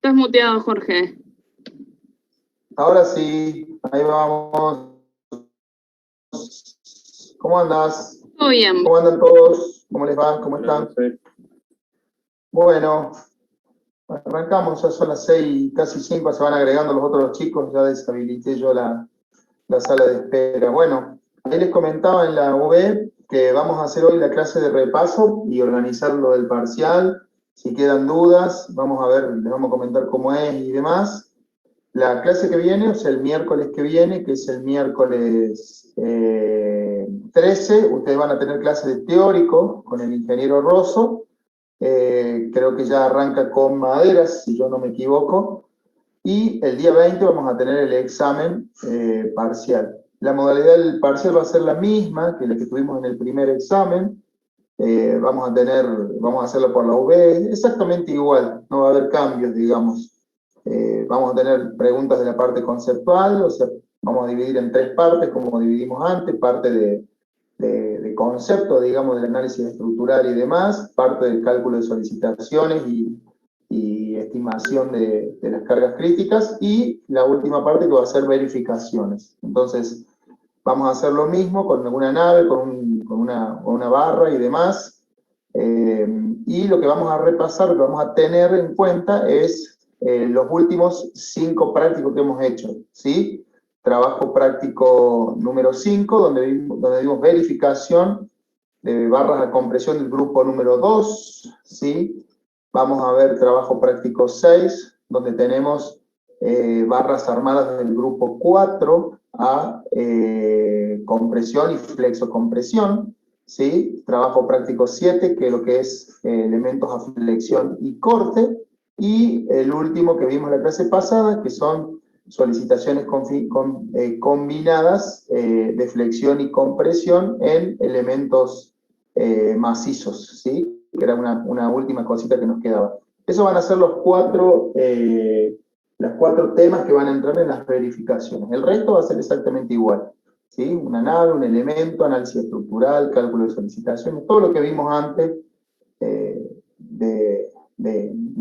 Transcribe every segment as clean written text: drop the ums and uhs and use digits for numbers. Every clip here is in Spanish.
Estás muteado, Jorge. Ahora sí, ahí vamos. ¿Cómo andas? Todo bien. ¿Cómo andan todos? ¿Cómo les va? ¿Cómo están? Bueno, arrancamos, ya son las 6, casi 5, se van agregando los otros chicos, ya deshabilité yo la sala de espera. Bueno, ahí les comentaba en la UB que vamos a hacer hoy la clase de repaso y organizar lo del parcial. Si quedan dudas, vamos a ver, les vamos a comentar cómo es y demás. La clase que viene, o sea, el miércoles que viene, que es el miércoles 13, ustedes van a tener clase de teórico con el ingeniero Rosso. Creo que ya arranca con maderas, si yo no me equivoco. Y el día 20 vamos a tener el examen parcial. La modalidad del parcial va a ser la misma que la que tuvimos en el primer examen. Vamos a hacerlo por la UB, exactamente igual, no va a haber cambios, digamos. Vamos a tener preguntas de la parte conceptual, o sea, vamos a dividir en 3 partes, como dividimos antes, parte de concepto, digamos, del análisis estructural y demás, parte del cálculo de solicitaciones y estimación de las cargas críticas, y la última parte que va a ser verificaciones. Entonces, vamos a hacer lo mismo con alguna nave, con una barra y demás, y lo que vamos a repasar, lo que vamos a tener en cuenta es los últimos 5 prácticos que hemos hecho, ¿sí? Trabajo práctico número 5, donde vimos verificación de barras a compresión del grupo número 2, ¿sí? Vamos a ver trabajo práctico 6, donde tenemos barras armadas del grupo 4 a compresión y flexocompresión, ¿sí? Trabajo práctico 7, que es lo que es elementos a flexión y corte, y el último que vimos en la clase pasada, que son solicitaciones combinadas de flexión y compresión en elementos macizos, ¿sí? Que era una última cosita que nos quedaba. Esos van a ser los 4 temas que van a entrar en las verificaciones. El resto va a ser exactamente igual, ¿sí? Una nave, un elemento, análisis estructural, cálculo de solicitaciones, todo lo que vimos antes de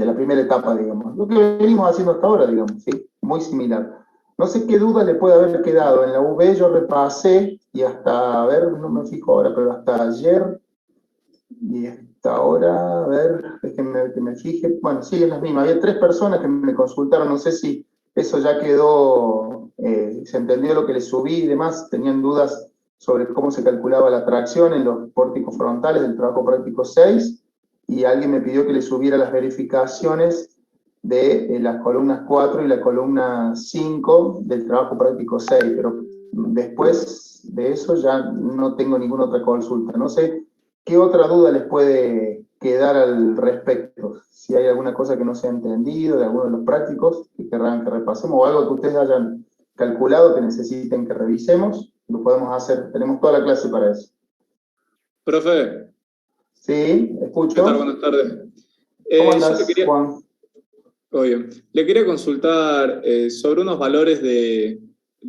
la primera etapa, digamos. Lo que venimos haciendo hasta ahora, digamos, ¿sí? Muy similar. No sé qué duda le puede haber quedado. En la UB yo repasé y hasta, a ver, no me fijo ahora, pero hasta ayer y hasta ahora, a ver, déjenme que me fije. Bueno, siguen las mismas. Había 3 personas que me consultaron, no sé si eso ya quedó, se entendió lo que les subí y demás, tenían dudas sobre cómo se calculaba la tracción en los pórticos frontales del trabajo práctico 6, y alguien me pidió que le subiera las verificaciones de las columnas 4 y la columna 5 del trabajo práctico 6, pero después de eso ya no tengo ninguna otra consulta. No sé qué otra duda les puede quedar al respecto, si hay alguna cosa que no se ha entendido de alguno de los prácticos que querrán que repasemos, o algo que ustedes hayan calculado que necesiten que revisemos, lo podemos hacer, tenemos toda la clase para eso. Profe. Sí, escucho. ¿Qué tal? Buenas tardes. ¿Cómo andás, Juan? Oye, le quería consultar sobre unos valores de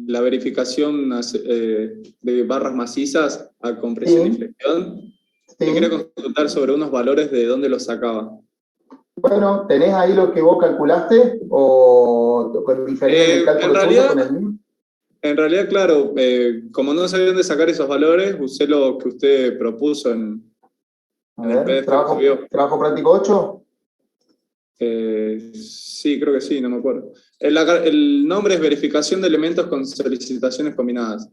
la verificación de barras macizas a compresión y flexión. Sí. Le quería consultar sobre unos valores de dónde los sacaba. Bueno, ¿tenés ahí lo que vos calculaste o diferís en el cálculo tuyo con el mío? En realidad, claro, como no sabía dónde sacar esos valores, usé lo que usted propuso en el PDF que subió. ¿Trabajo práctico 8? Sí, creo que sí, no me acuerdo. El nombre es verificación de elementos con solicitaciones combinadas.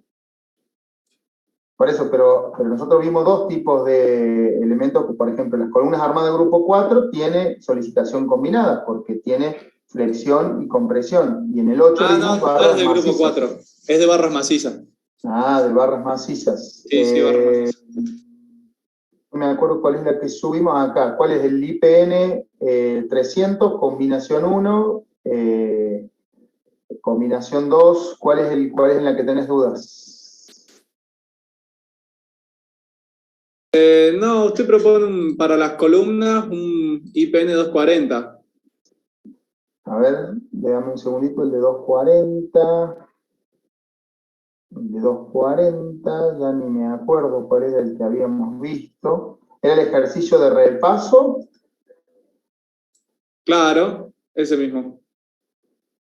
Por eso, pero nosotros vimos 2 tipos de elementos, por ejemplo, las columnas armadas de grupo 4 tiene solicitación combinada, porque tiene flexión y compresión, y en el 8 vimos barras es del grupo 4, es de barras macizas. Ah, de barras macizas. Sí, barras macizas. No me acuerdo cuál es la que subimos acá. ¿Cuál es el IPN 300, combinación 1, combinación 2? ¿Cuál es en la que tenés dudas? No, usted propone para las columnas un IPN 240. A ver, dame un segundito, el de 240. El de 240, ya ni me acuerdo cuál era el que habíamos visto. ¿Era el ejercicio de repaso? Claro. Ese mismo.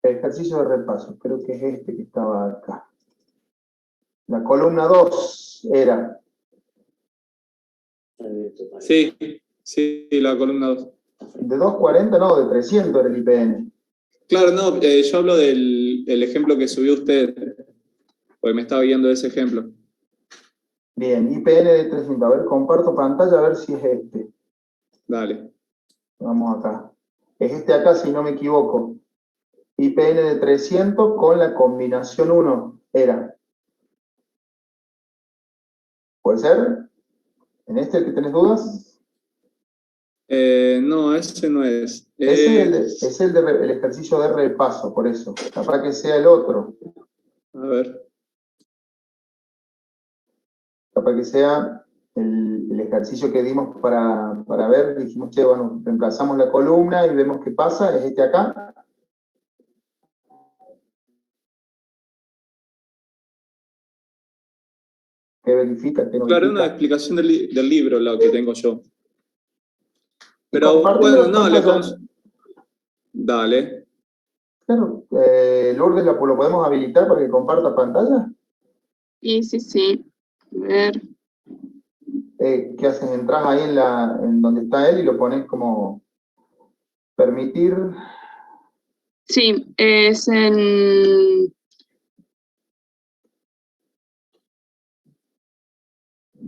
Ejercicio de repaso, creo que es este que estaba acá. La columna 2 era. Sí, sí, la columna 2. De 240, no, de 300 era el IPN. Claro, no, yo hablo del ejemplo que subió usted, porque me estaba guiando de ese ejemplo. Bien, IPN de 300. A ver, comparto pantalla a ver si es este. Dale. Vamos acá. Es este acá, si no me equivoco. IPN de 300 con la combinación 1 era. ¿Puede ser? ¿En este el que tenés dudas? No, ese no es. Ese es el ejercicio de repaso, por eso. Capaz que sea el otro. A ver. Capaz que sea el ejercicio que dimos para ver. Dijimos, che, bueno, reemplazamos la columna y vemos qué pasa. Es este acá. ¿Qué verifica? ¿Qué Claro, es una notifica? explicación del libro lo que tengo yo. Y Pero bueno, compartirlo no, pantalla. Dale. Claro, Lourdes, ¿lo podemos habilitar para que comparta pantalla? Y sí. A ver. ¿Qué haces? Entras ahí en donde está él y lo pones como permitir. Sí, es en...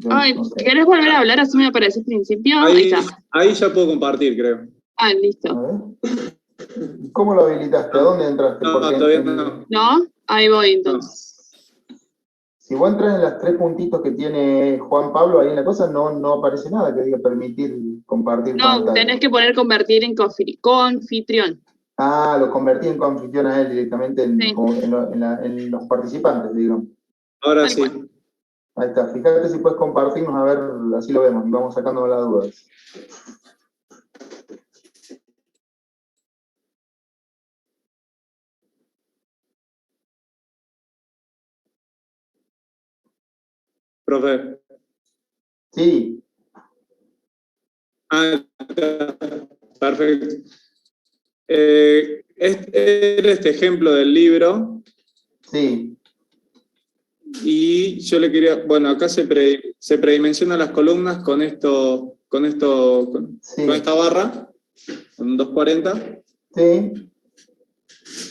Ay, No sé. ¿querés volver a hablar? Así me aparece al principio. Ahí está. Ahí ya puedo compartir, creo. Ah, A listo. ver. ¿Cómo lo habilitaste? ¿A dónde entraste? No, Porque todavía no. ¿No? Ahí voy No. entonces. si vos entras en los 3 puntitos que tiene Juan Pablo ahí en la cosa, no aparece nada que diga permitir compartir No, pantalla. tenés que poner convertir en confitrión. Ah, lo convertí en confitrión a él directamente Sí. en los participantes, digamos. Ahora Tal sí. cual. Ahí está, fíjate si puedes compartirnos, a ver, así lo vemos y vamos sacando las dudas. Profe. Sí, Perfecto. Era este ejemplo del libro sí, y yo le quería, bueno, acá se predimensionan las columnas con sí, esta barra, con 240, sí,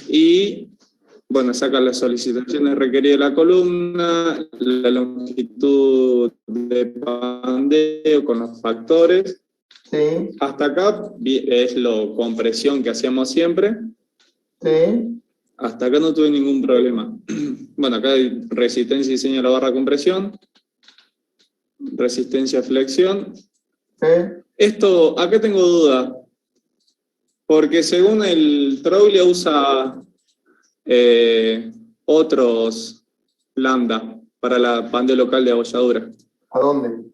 y bueno, saca las solicitaciones requeridas de la columna, la longitud de pandeo con los factores. sí, Hasta acá es la compresión que hacíamos siempre. sí, Hasta acá no tuve ningún problema. Bueno, acá hay resistencia y diseño de la barra de compresión, resistencia a flexión. sí. Esto, acá tengo duda, porque según el Troglia usa otros lambda para la pandeo local de abolladura. ¿A dónde?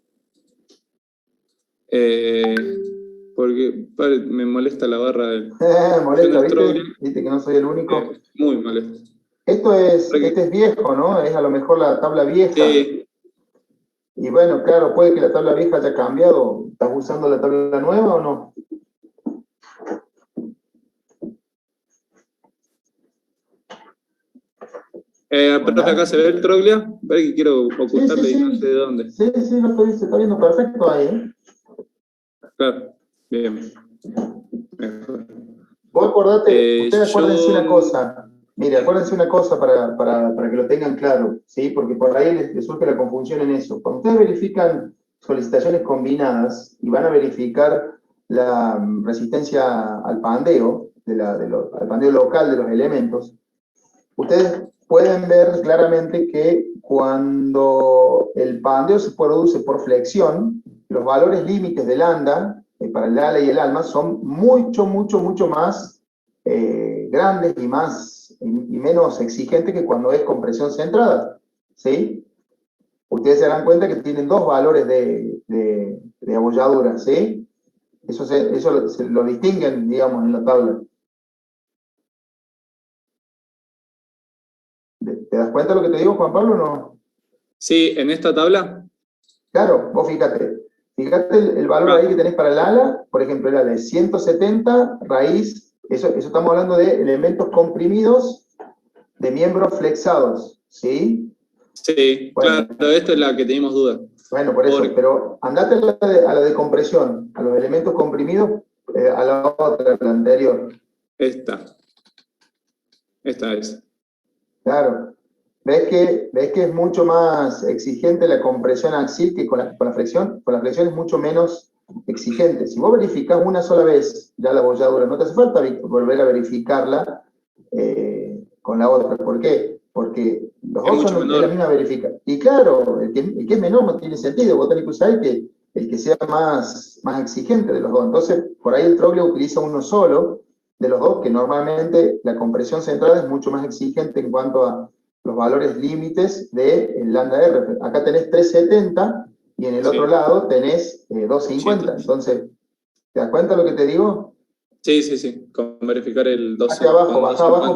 Porque me molesta la barra del... Molesta, Troglia, ¿viste que no soy el único? muy molesto. Este es viejo, ¿no? Es a lo mejor la tabla vieja. Sí. Y bueno, claro, puede que la tabla vieja haya cambiado. ¿Estás usando la tabla nueva o no? Profe, acá se ve el Troglia. Ver que quiero ocultarle y no sé de dónde. Sí, se está viendo perfecto ahí, ¿eh? Claro, bien. Mejor. Vos acordate, ustedes acuérdense Yo... una cosa. Mire, acuérdense una cosa para que lo tengan claro, ¿sí? Porque por ahí les surge la confusión en eso. Cuando ustedes verifican solicitaciones combinadas y van a verificar la resistencia al pandeo, al pandeo local de los elementos, ustedes pueden ver claramente que cuando el pandeo se produce por flexión, los valores límites del lambda para el ala y el alma son mucho más grandes y menos exigentes que cuando es compresión centrada, ¿sí? Ustedes se dan cuenta que tienen dos valores de abolladura, ¿sí? Eso se lo distinguen, digamos, en la tabla. ¿Te das cuenta de lo que te digo, Juan Pablo, o no? Sí, en esta tabla. Claro, vos fíjate el valor ahí que tenés para el ala, por ejemplo, el ala es 170 raíz Eso estamos hablando de elementos comprimidos de miembros flexados, ¿sí? Sí, Bueno, claro, esta es la que teníamos duda. bueno, por eso, pero andate a la de compresión, a los elementos comprimidos, a la otra, a la anterior. Esta es. Claro. ¿Ves que es mucho más exigente la compresión axial que con la flexión? Con la flexión es mucho menos exigente. Si vos verificás una sola vez ya la bolladura, no te hace falta volver a verificarla con la otra. ¿Por qué? Porque los dos son de la misma verificación. Y claro, el que es menor no tiene sentido. Vos tenés que usar el que sea más exigente de los dos. Entonces, por ahí el Troglio utiliza uno solo de los dos, que normalmente la compresión centrada es mucho más exigente en cuanto a los valores límites del lambda R. Acá tenés 370 y en el otro lado tenés 250. Entonces, ¿te das cuenta lo que te digo? Sí, con verificar el 2. Hacia abajo, baja abajo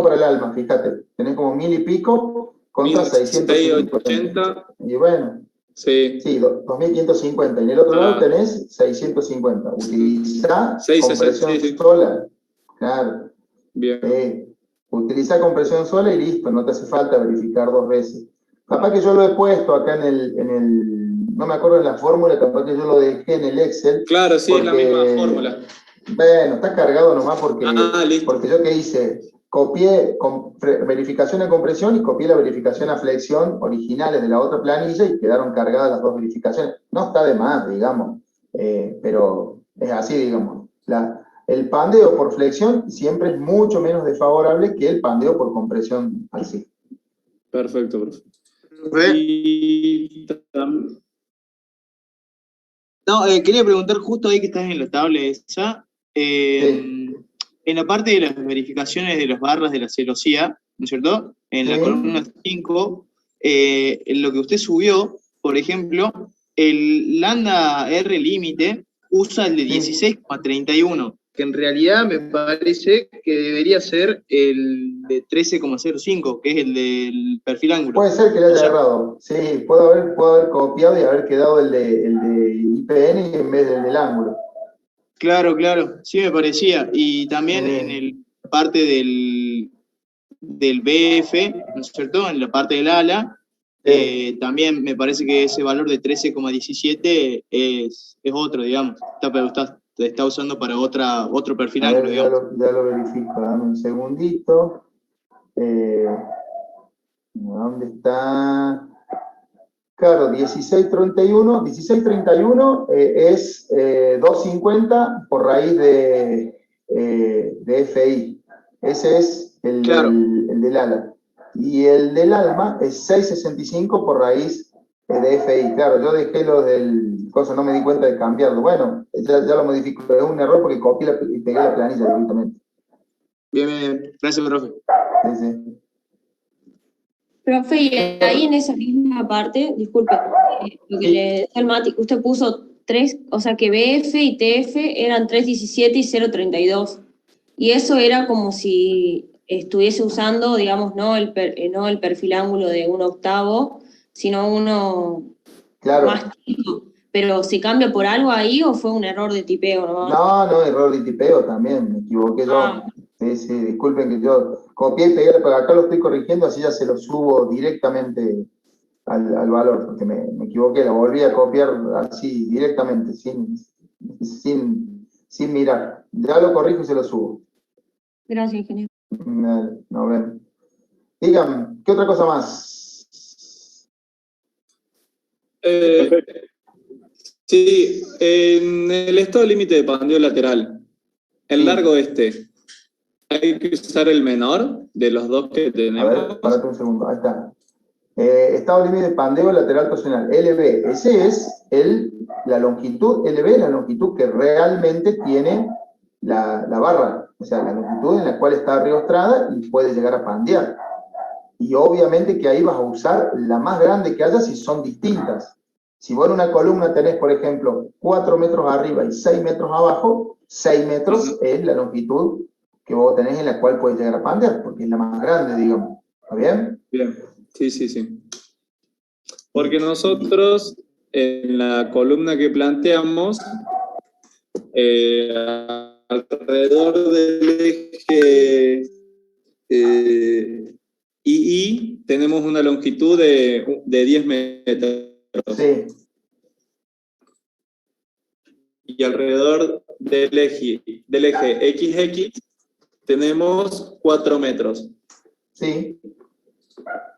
para el alma, fíjate. Tenés como 1000 y pico contra 650. Y bueno, sí, 2550. Y en el otro lado tenés 650. Utilizá compresión sola. Claro. Bien. Utiliza compresión sola y listo, no te hace falta verificar dos veces. Capaz que yo lo he puesto acá en el no me acuerdo en la fórmula, capaz que yo lo dejé en el Excel. Claro, sí, es la misma fórmula. Bueno, está cargado nomás porque listo. Yo que hice, copié verificación a compresión y copié la verificación a flexión originales de la otra planilla y quedaron cargadas las dos verificaciones. No está de más, digamos, pero es así, digamos. El pandeo por flexión siempre es mucho menos desfavorable que el pandeo por compresión así. Perfecto, profe. Quería preguntar justo ahí que estás en la tabla esa, en la parte de las verificaciones de las barras de la celosía, ¿no es cierto? En la columna 5, en lo que usted subió, por ejemplo, el lambda R límite usa el de 16,31, que en realidad me parece que debería ser el de 13,05, que es el del perfil ángulo. Puede ser que le haya errado, sí, puedo haber copiado y haber quedado el de IPN y en vez del ángulo. Claro, sí me parecía. Y también en la parte del BF, ¿no es cierto? En la parte del ala, también me parece que ese valor de 13,17 es otro, digamos. Está usando para otro perfil ángulo, digamos. Ya lo verifico, dame un segundito. ¿Dónde está? Claro, 1631 es 250 por raíz de FI. Ese es el del ala. Y el del alma es 665 por raíz de FI. Claro, yo dejé lo del coso, no me di cuenta de cambiarlo. Bueno, ya lo modifico. Es un error porque copié y pegué la planilla directamente. Bien. Gracias, profe. Sí. Profe, y ahí en esa misma parte, disculpe, lo que le decía al Mati, usted puso 3, o sea que BF y TF eran 317 y 032. Y eso era como si estuviese usando, digamos, no el perfil ángulo de 1/8, sino uno más chico. Pero ¿se cambia por algo ahí o fue un error de tipeo nomás? No, error de tipeo también, me equivoqué yo. Sí, disculpen que yo copié y pegué, pero acá lo estoy corrigiendo, así ya se lo subo directamente al valor, porque me equivoqué, la volví a copiar así directamente, sin mirar. Ya lo corrijo y se lo subo. Gracias, ingeniero. No ven. Digan, ¿qué otra cosa más? Sí, en el estado límite de pandeo lateral, el largo ¿hay que usar el menor de los dos que tenemos? A ver, párate un segundo, ahí está. Estado límite de pandeo lateral torsional, LB. Ese es la longitud, LB es la longitud que realmente tiene la barra. O sea, la longitud en la cual está riostrada y puede llegar a pandear. Y obviamente que ahí vas a usar la más grande que haya si son distintas. Si vos en una columna tenés, por ejemplo, 4 metros arriba y 6 metros abajo, 6 metros es la longitud que vos tenés en la cual puedes llegar a pandear, porque es la más grande, digamos. ¿Está bien? Bien, sí. Porque nosotros, en la columna que planteamos, alrededor del eje II tenemos una longitud de 10 metros. Sí, Y alrededor del eje XX tenemos 4 metros. sí.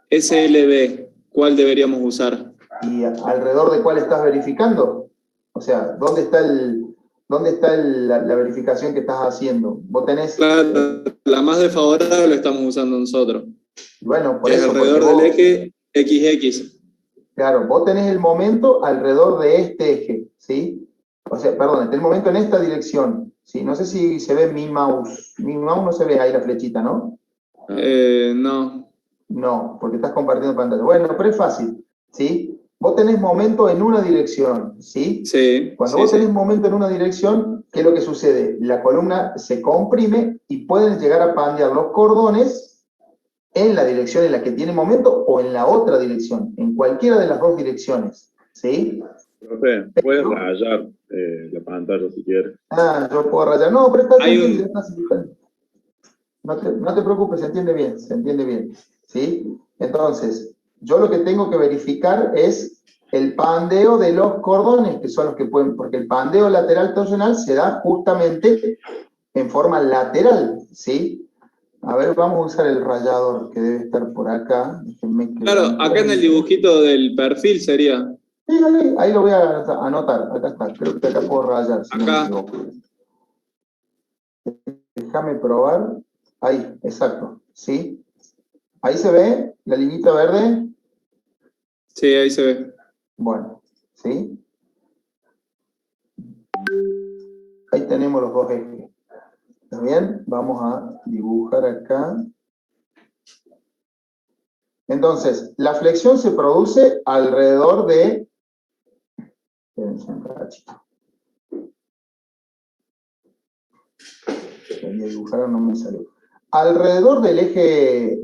SLB, ¿cuál deberíamos usar? ¿Y alrededor de cuál estás verificando? O sea, ¿dónde está la verificación que estás haciendo? Vos tenés... Claro, la más desfavorable estamos usando nosotros. Bueno, por Es eso, alrededor porque del vos, eje XX. claro, vos tenés el momento alrededor de este eje, ¿sí? O sea, perdón, tenés el momento en esta dirección, ¿sí? No sé si se ve mi mouse. Mi mouse no se ve ahí la flechita, ¿no? No. No, porque estás compartiendo pantalla. Bueno, pero es fácil, ¿sí? Vos tenés momento en una dirección, ¿sí? Sí. Cuando sí, vos tenés sí. momento en una dirección, ¿qué es lo que sucede? La columna se comprime y pueden llegar a pandear los cordones en la dirección en la que tiene momento o en la otra dirección, en cualquiera de las dos direcciones, ¿sí? Profe, puedes rayar la pantalla si quieres. Ah, yo puedo rayar. No, pero está Hay bien, un... no te preocupes, se entiende bien, ¿sí? Entonces, yo lo que tengo que verificar es el pandeo de los cordones, que son los que pueden, porque el pandeo lateral torsional se da justamente en forma lateral, ¿sí? A ver, vamos a usar el rayador, que debe estar por acá. Déjenme que Claro, lo acá en el encuentre. dibujito del perfil sería. Sí, ahí lo voy a anotar, acá está, creo que acá puedo rayar, si no me Acá. equivoco. Déjame probar. Ahí, exacto. ¿Sí? Ahí se ve la linita verde. Sí, ahí se ve. Bueno, ¿sí? Ahí tenemos los dos ejes. ¿Está bien? Vamos a dibujar acá. Entonces, la flexión se produce alrededor de... Espérense un ratito. Quería dibujar, no me salió. Alrededor del eje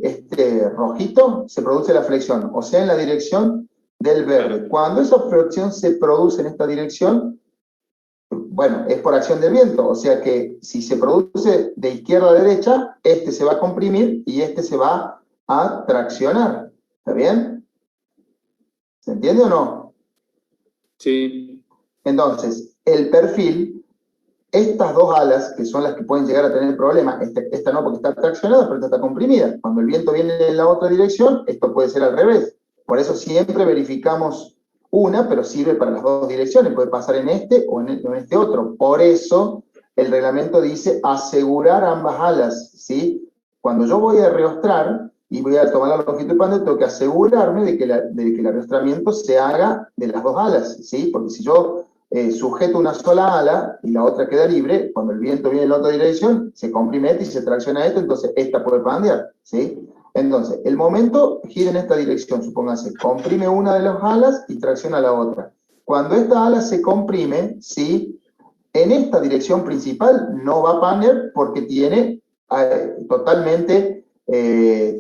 rojito se produce la flexión, o sea, en la dirección del verde. Cuando esa flexión se produce en esta dirección, bueno, es por acción del viento, o sea que si se produce de izquierda a derecha, este se va a comprimir y este se va a traccionar. ¿Está bien? ¿Se entiende o no? Sí. Entonces, el perfil, estas dos alas, que son las que pueden llegar a tener problemas, esta no porque está traccionada, pero esta está comprimida. Cuando el viento viene en la otra dirección, esto puede ser al revés. Por eso siempre verificamos una, pero sirve para las dos direcciones. Puede pasar en este o en este otro. Por eso el reglamento dice asegurar ambas alas, ¿sí? Cuando yo voy a reostrar y voy a tomar la longitud de pandeo, tengo que asegurarme de que el arrastramiento se haga de las dos alas, ¿sí? Porque si yo sujeto una sola ala y la otra queda libre, cuando el viento viene en la otra dirección, se comprime esta y se tracciona esto, entonces esta puede pandear, ¿sí? Entonces, el momento gira en esta dirección, supóngase, comprime una de las alas y tracciona la otra. Cuando esta ala se comprime, ¿sí? En esta dirección principal no va a pandear porque tiene totalmente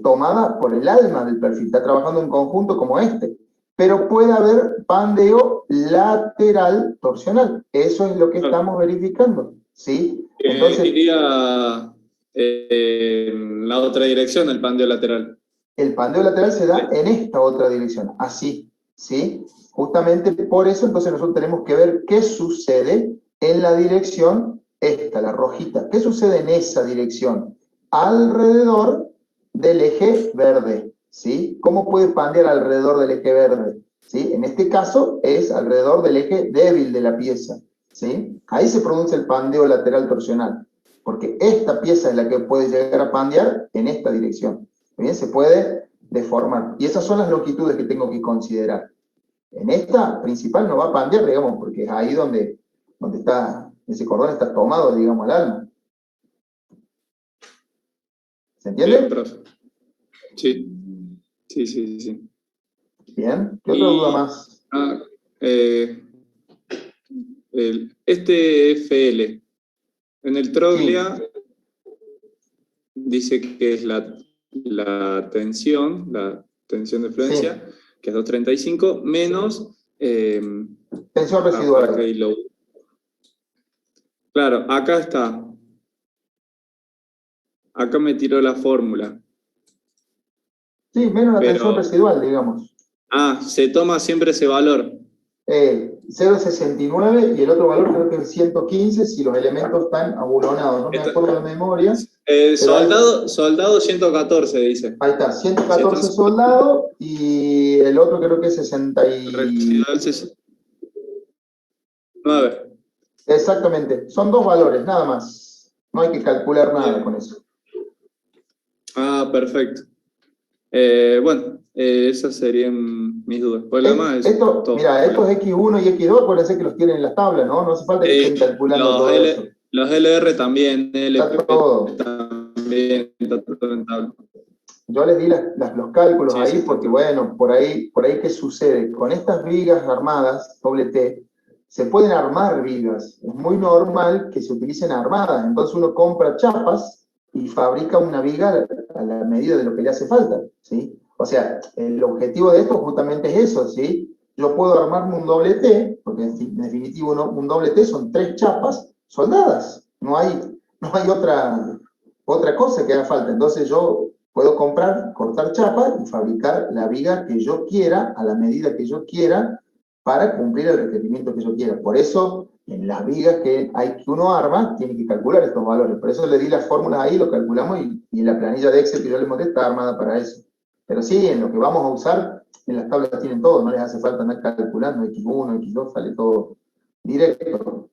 tomada por el alma del perfil, está trabajando en conjunto como este. Pero puede haber pandeo lateral torsional. Eso es lo que estamos verificando, ¿sí? Entonces, iría en la otra dirección, el pandeo lateral. el pandeo lateral se da en esta otra dirección, así, ¿sí? Justamente por eso, entonces nosotros tenemos que ver qué sucede en la dirección esta, la rojita. ¿Qué sucede en esa dirección? Alrededor del eje verde, ¿sí? ¿Cómo puede pandear alrededor del eje verde? ¿Sí? En este caso es alrededor del eje débil de la pieza, ¿sí? Ahí se produce el pandeo lateral torsional, porque esta pieza es la que puede llegar a pandear en esta dirección. Bien, se puede deformar. Y esas son las longitudes que tengo que considerar. En esta principal no va a pandear, digamos, porque es ahí donde está, ese cordón está tomado, digamos, al alma. ¿Se entiende? Bien, profe. Sí. Sí. Bien. ¿Qué otra duda más? Este FL, en el Troglia dice que es la tensión de fluencia, que es 235, menos tensión residual. Claro, acá está acá me tiró la fórmula. Sí, menos la Pero- tensión residual, digamos. Se toma siempre ese valor. 0,69 y el otro valor creo que es 115 si los elementos están abulonados. No me acuerdo de memoria. Soldado 114, dice. Ahí está, 114 Si están- soldados y el otro creo que es 60 y... Residual 9. Exactamente, son dos valores, nada más. No hay que calcular nada Bien. con eso. Perfecto. Bueno, esas serían mis dudas. Pues lo demás es Esto, todo. mira, estos X1 y X2, acuérdense que los tienen en las tablas, ¿no? No hace falta que estén calculando todo eso. Los LR también, LP Está todo. también, está todo en tabla. Yo les di los cálculos Sí, ahí sí, porque, sí. bueno, por ahí ¿qué sucede? Con estas vigas armadas, doble T, se pueden armar vigas. Es muy normal que se utilicen armadas. Entonces uno compra chapas y fabrica una viga a la medida de lo que le hace falta, ¿sí? O sea, el objetivo de esto justamente es eso, ¿sí? Yo puedo armarme un doble T, porque en definitivo un doble T son 3 chapas soldadas. No hay otra cosa que haga falta. Entonces yo puedo cortar chapa y fabricar la viga que yo quiera, a la medida que yo quiera, para cumplir el requerimiento que yo quiera. Por eso, en las vigas que uno arma, tiene que calcular estos valores. Por eso le di las fórmulas ahí, lo calculamos, y en la planilla de Excel que yo les mostré está armada para eso. Pero sí, en lo que vamos a usar, en las tablas tienen todo, no les hace falta andar calculando X1, X2, sale todo directo.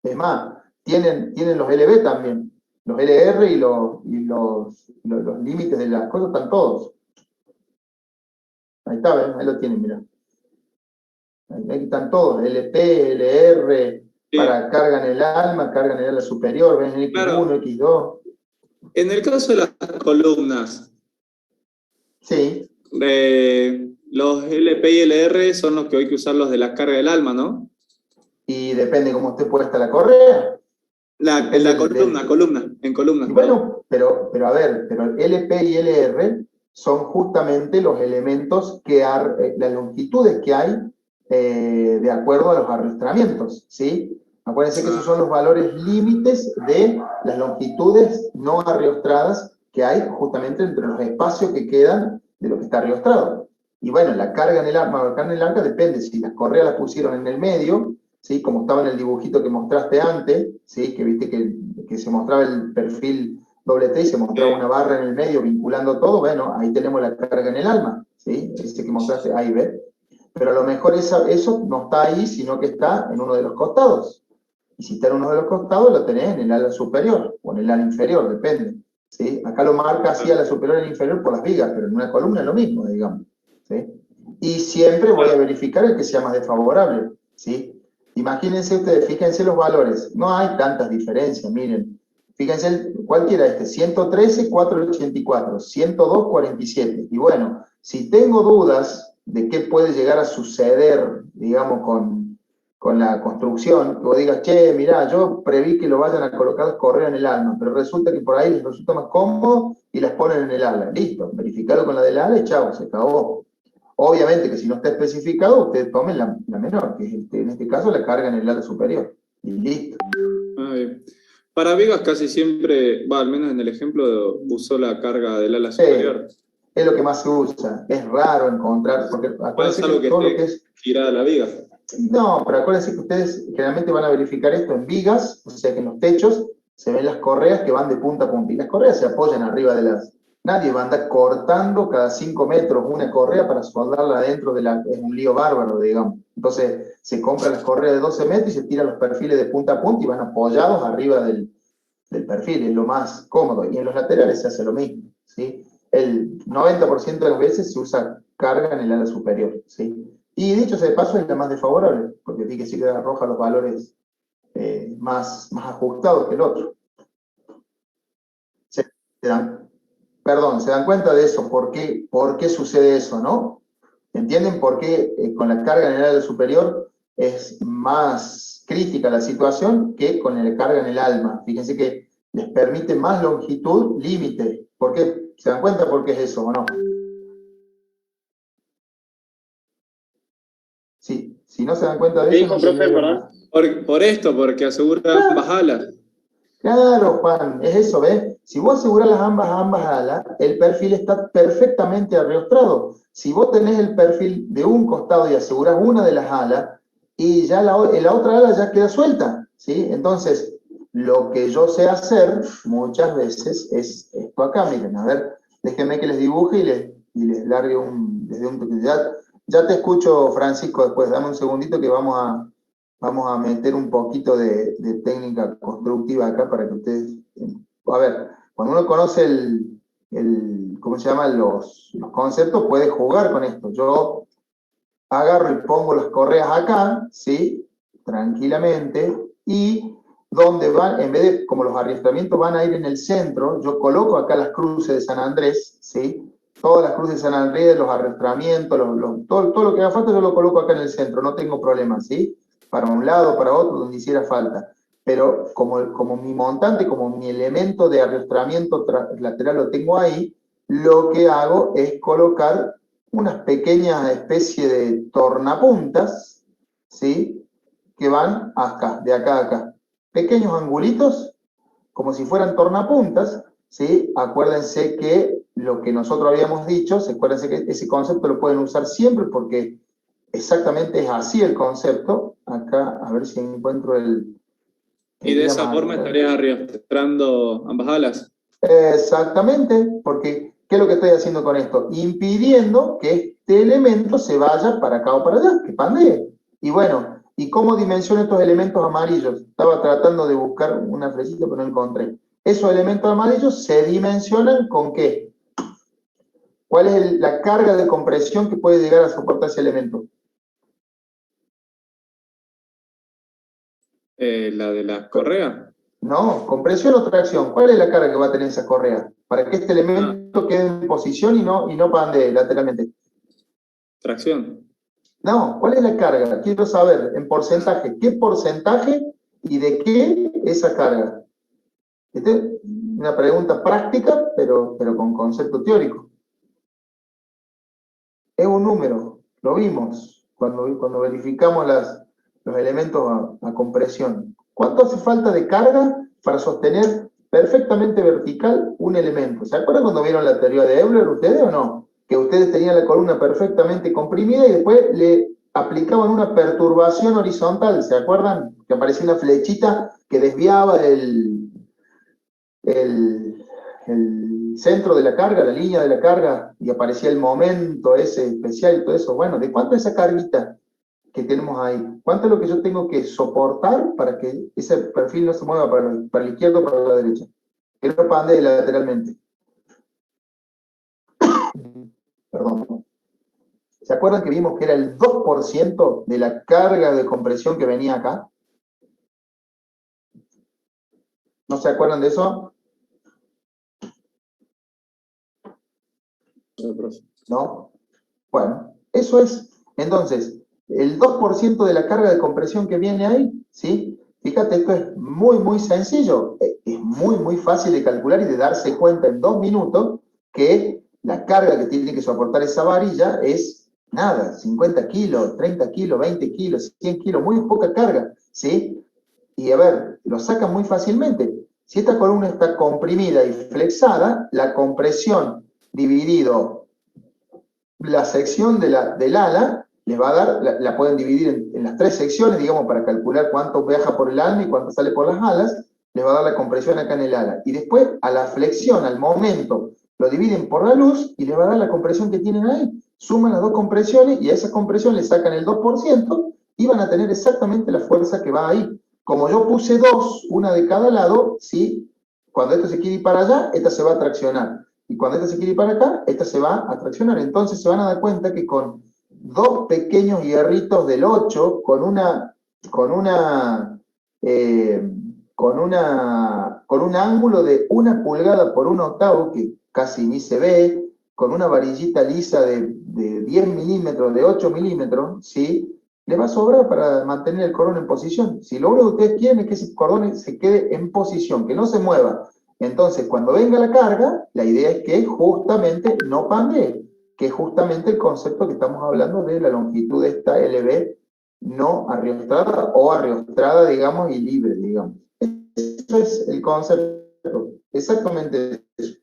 Es más, tienen los LB también. Los LR y los límites de las cosas están todos. Ahí está, ¿ven? Ahí lo tienen, mirá. Ahí están todos, LP, LR, Sí. para carga en el alma, carga en el ala superior, ven X1, Claro. X2. En el caso de las columnas, Sí, los LP y LR son los que hay que usar los de la carga del alma, ¿no? y depende cómo esté puesta la correa. En la columna, en columnas. Y bueno, pero a ver, pero LP y LR son justamente los elementos las longitudes que hay de acuerdo a los arrastramientos, ¿sí? Acuérdense que esos son los valores límites de las longitudes no arriostradas que hay justamente entre los espacios que quedan de lo que está arriostrado. Y bueno, la carga en el arma o la carga en el arca depende si las correas las pusieron en el medio, ¿sí? Como estaba en el dibujito que mostraste antes, ¿sí? Que viste que se mostraba el perfil doble T y se mostraba una barra en el medio vinculando todo. Bueno, ahí tenemos la carga en el alma, ¿sí? Ese que mostraste, ahí ve. Pero a lo mejor eso no está ahí, sino que está en uno de los costados. Y si está en uno de los costados, lo tenés en el ala superior o en el ala inferior, depende, ¿sí? Acá lo marca así a la superior y a la inferior por las vigas, pero en una columna es lo mismo, digamos, ¿sí? Y siempre voy a verificar el que sea más desfavorable, ¿sí? Imagínense ustedes, fíjense los valores, no hay tantas diferencias, miren. Fíjense, cualquiera 113, 484, 102, 47. Y bueno, si tengo dudas de qué puede llegar a suceder, digamos, con la construcción, que vos digas, che, mirá, yo preví que lo vayan a colocar correa en el alma, pero resulta que por ahí les resulta más cómodo y las ponen en el ala. Listo, verificarlo con la del ala y chao, se acabó. Obviamente que si no está especificado, ustedes tomen la menor, que es en este caso la carga en el ala superior. Y listo. Bien. Para vigas casi siempre, al menos en el ejemplo, usó la carga del ala superior. Es lo que más se usa. Es raro encontrar, porque acuérdense algo que todo lo que es girada la viga. No, pero acuérdense que ustedes generalmente van a verificar esto en vigas, o sea que en los techos se ven las correas que van de punta a punta, y las correas se apoyan arriba de las... Nadie va a andar cortando cada 5 metros una correa para soldarla adentro de la... Es un lío bárbaro, digamos. Entonces se compran las correas de 12 metros y se tiran los perfiles de punta a punta y van apoyados arriba del perfil, es lo más cómodo. Y en los laterales se hace lo mismo, ¿sí? El 90% de las veces se usa carga en el ala superior, ¿sí? Y dicho sea de paso, es la más desfavorable, porque fíjese que arroja los valores más ajustados que el otro. ¿Se dan cuenta de eso? ¿Por qué sucede eso, no? ¿Entienden por qué con la carga en el ala superior es más crítica la situación que con la carga en el alma? Fíjense que les permite más longitud límite. ¿Por qué? ¿Se dan cuenta por qué es eso o no? Sí, si no se dan cuenta de eso, dijo, no profe, se perdón? Por esto, porque asegura ambas alas. Claro, Juan, es eso, ¿ves? Si vos asegurás las ambas alas, el perfil está perfectamente arriostrado. Si vos tenés el perfil de un costado y asegurás una de las alas, y ya la otra ala ya queda suelta, ¿sí? Entonces, lo que yo sé hacer muchas veces es esto acá, miren, a ver, déjenme que les dibuje y les largue les dé un ya te escucho, Francisco, después, dame un segundito que vamos a meter un poquito de técnica constructiva acá para que ustedes... A ver, cuando uno conoce ¿cómo se llama? Los conceptos, puede jugar con esto. Yo agarro y pongo las correas acá, ¿sí? Tranquilamente, y donde van, en vez de, como los arriestramientos van a ir en el centro, yo coloco acá las cruces de San Andrés, ¿sí? Todas las cruces de San Andrés, los arriestramientos, todo lo que haga falta yo lo coloco acá en el centro, no tengo problema, ¿sí? Para un lado, para otro, donde hiciera falta. Pero como mi montante, como mi elemento de arriestramiento lateral lo tengo ahí, lo que hago es colocar unas pequeñas especies de tornapuntas, ¿sí? Que van acá, de acá a acá. Pequeños angulitos, como si fueran tornapuntas, ¿sí? Acuérdense que lo que nosotros habíamos dicho, acuérdense que ese concepto lo pueden usar siempre porque exactamente es así el concepto. Acá, a ver si encuentro Y de esa forma estarías arrastrando ambas alas. Exactamente, porque ¿qué es lo que estoy haciendo con esto? Impidiendo que este elemento se vaya para acá o para allá, que pandee. Y bueno, ¿y cómo dimensiono estos elementos amarillos? Estaba tratando de buscar una flechita, pero no encontré. Esos elementos amarillos se dimensionan ¿con qué? ¿Cuál es la carga de compresión que puede llegar a soportar ese elemento? La de las correas. No, compresión o tracción. ¿Cuál es la carga que va a tener esa correa? Para que este elemento quede en posición y no pandee lateralmente. Tracción. No, ¿cuál es la carga? Quiero saber en porcentaje. ¿Qué porcentaje y de qué esa carga? Esta es una pregunta práctica, pero con concepto teórico. Es un número, lo vimos cuando verificamos los elementos a compresión. ¿Cuánto hace falta de carga para sostener perfectamente vertical un elemento? ¿Se acuerdan cuando vieron la teoría de Euler ustedes o no? Que ustedes tenían la columna perfectamente comprimida y después le aplicaban una perturbación horizontal, ¿se acuerdan? Que aparecía una flechita que desviaba el centro de la carga, la línea de la carga, y aparecía el momento ese especial y todo eso. Bueno, ¿de cuánto es esa carguita que tenemos ahí? ¿Cuánto es lo que yo tengo que soportar para que ese perfil no se mueva para la izquierda o para la derecha? Que no pandee lateralmente. Perdón. ¿Se acuerdan que vimos que era el 2% de la carga de compresión que venía acá? ¿No se acuerdan de eso? ¿No? Bueno, eso es. Entonces, el 2% de la carga de compresión que viene ahí, ¿sí? Fíjate, esto es muy, muy sencillo. Es muy, muy fácil de calcular y de darse cuenta en 2 minutos que la carga que tiene que soportar esa varilla es nada, 50 kilos, 30 kilos, 20 kilos, 100 kilos, muy poca carga, ¿sí? Y a ver, lo sacan muy fácilmente. Si esta columna está comprimida y flexada, la compresión dividido la sección del ala les va a dar, la pueden dividir en las 3 secciones, digamos, para calcular cuánto viaja por el alma y cuánto sale por las alas, les va a dar la compresión acá en el ala. Y después, a la flexión, al momento, lo dividen por la luz y les va a dar la compresión que tienen ahí. Suman las 2 compresiones y a esa compresión le sacan el 2% y van a tener exactamente la fuerza que va ahí. Como yo puse 2, una de cada lado, ¿sí? Cuando esto se quiere ir para allá, esta se va a traccionar. Y cuando esta se quiere ir para acá, esta se va a traccionar. Entonces se van a dar cuenta que con 2 pequeños hierritos del 8, con un ángulo de 1 pulgada por 1 octavo, que casi ni se ve, con una varillita lisa de 10 milímetros, de 8 milímetros, ¿sí? Le va a sobrar para mantener el cordón en posición. Si lo único que ustedes quieren es que ese cordón se quede en posición, que no se mueva. Entonces, cuando venga la carga, la idea es que justamente no pandee, que es justamente el concepto que estamos hablando de la longitud de esta LB no arriostrada o arriostrada, digamos, y libre, digamos. eso es el concepto, exactamente eso.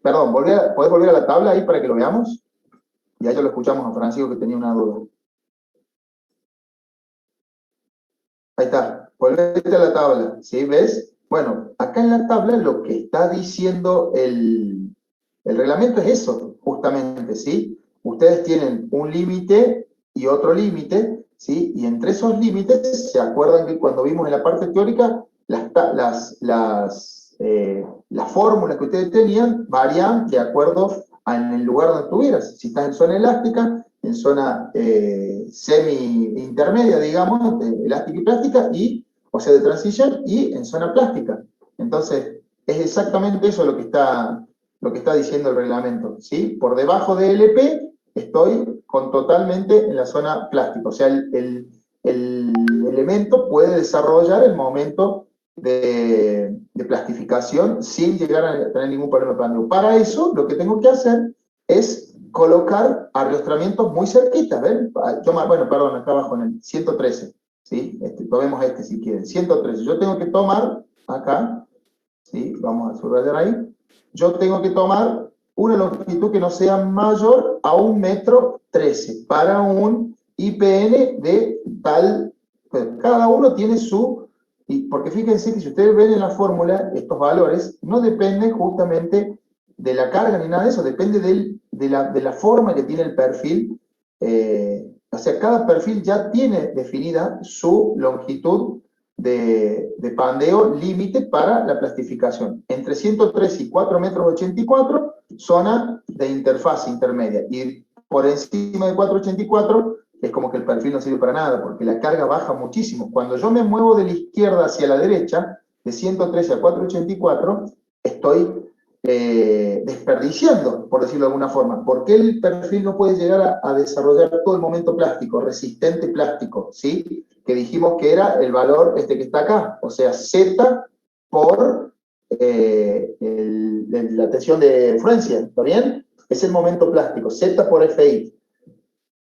Perdón, ¿podés volver a la tabla ahí para que lo veamos? Ya lo escuchamos a Francisco que tenía una duda. Ahí está, volvete a la tabla, ¿sí? ¿Ves? Bueno, acá en la tabla lo que está diciendo el reglamento es eso, justamente, ¿sí? Ustedes tienen un límite y otro límite, ¿sí? Y entre esos límites, ¿se acuerdan que cuando vimos en la parte teórica, las fórmulas que ustedes tenían varían de acuerdo en el lugar donde estuvieras? Si estás en zona elástica, en zona semi-intermedia, digamos, elástica y plástica, o sea, de transición, y en zona plástica. Entonces, es exactamente eso lo que está diciendo el reglamento, ¿sí? Por debajo de LP estoy totalmente en la zona plástica, o sea, el elemento puede desarrollar el momento de plastificación sin llegar a tener ningún problema de pandeo. Para eso, lo que tengo que hacer es colocar arrastramientos muy cerquitas, ¿ven? Bueno, perdón, acá abajo en el 113, ¿sí? Tomemos si quieren, 113. Yo tengo que tomar acá, ¿sí? Vamos a subrayar ahí. Yo tengo que tomar una longitud que no sea mayor a 1,13 metros para un IPN de tal. Cada uno tiene porque fíjense que si ustedes ven en la fórmula, estos valores no dependen justamente de la carga ni nada de eso, depende de la forma que tiene el perfil. O sea, cada perfil ya tiene definida su longitud de pandeo límite para la plastificación. Entre 103 y 4,84 metros, zona de interfaz intermedia. Y por encima de 4,84 es como que el perfil no sirve para nada, porque la carga baja muchísimo. Cuando yo me muevo de la izquierda hacia la derecha, de 113 a 4,84, estoy desperdiciando, por decirlo de alguna forma. ¿Por qué el perfil no puede llegar a desarrollar todo el momento plástico, resistente plástico, ¿sí? Que dijimos que era el valor que está acá, o sea, Z por la tensión de influencia, ¿está bien? Es el momento plástico, Z por FI.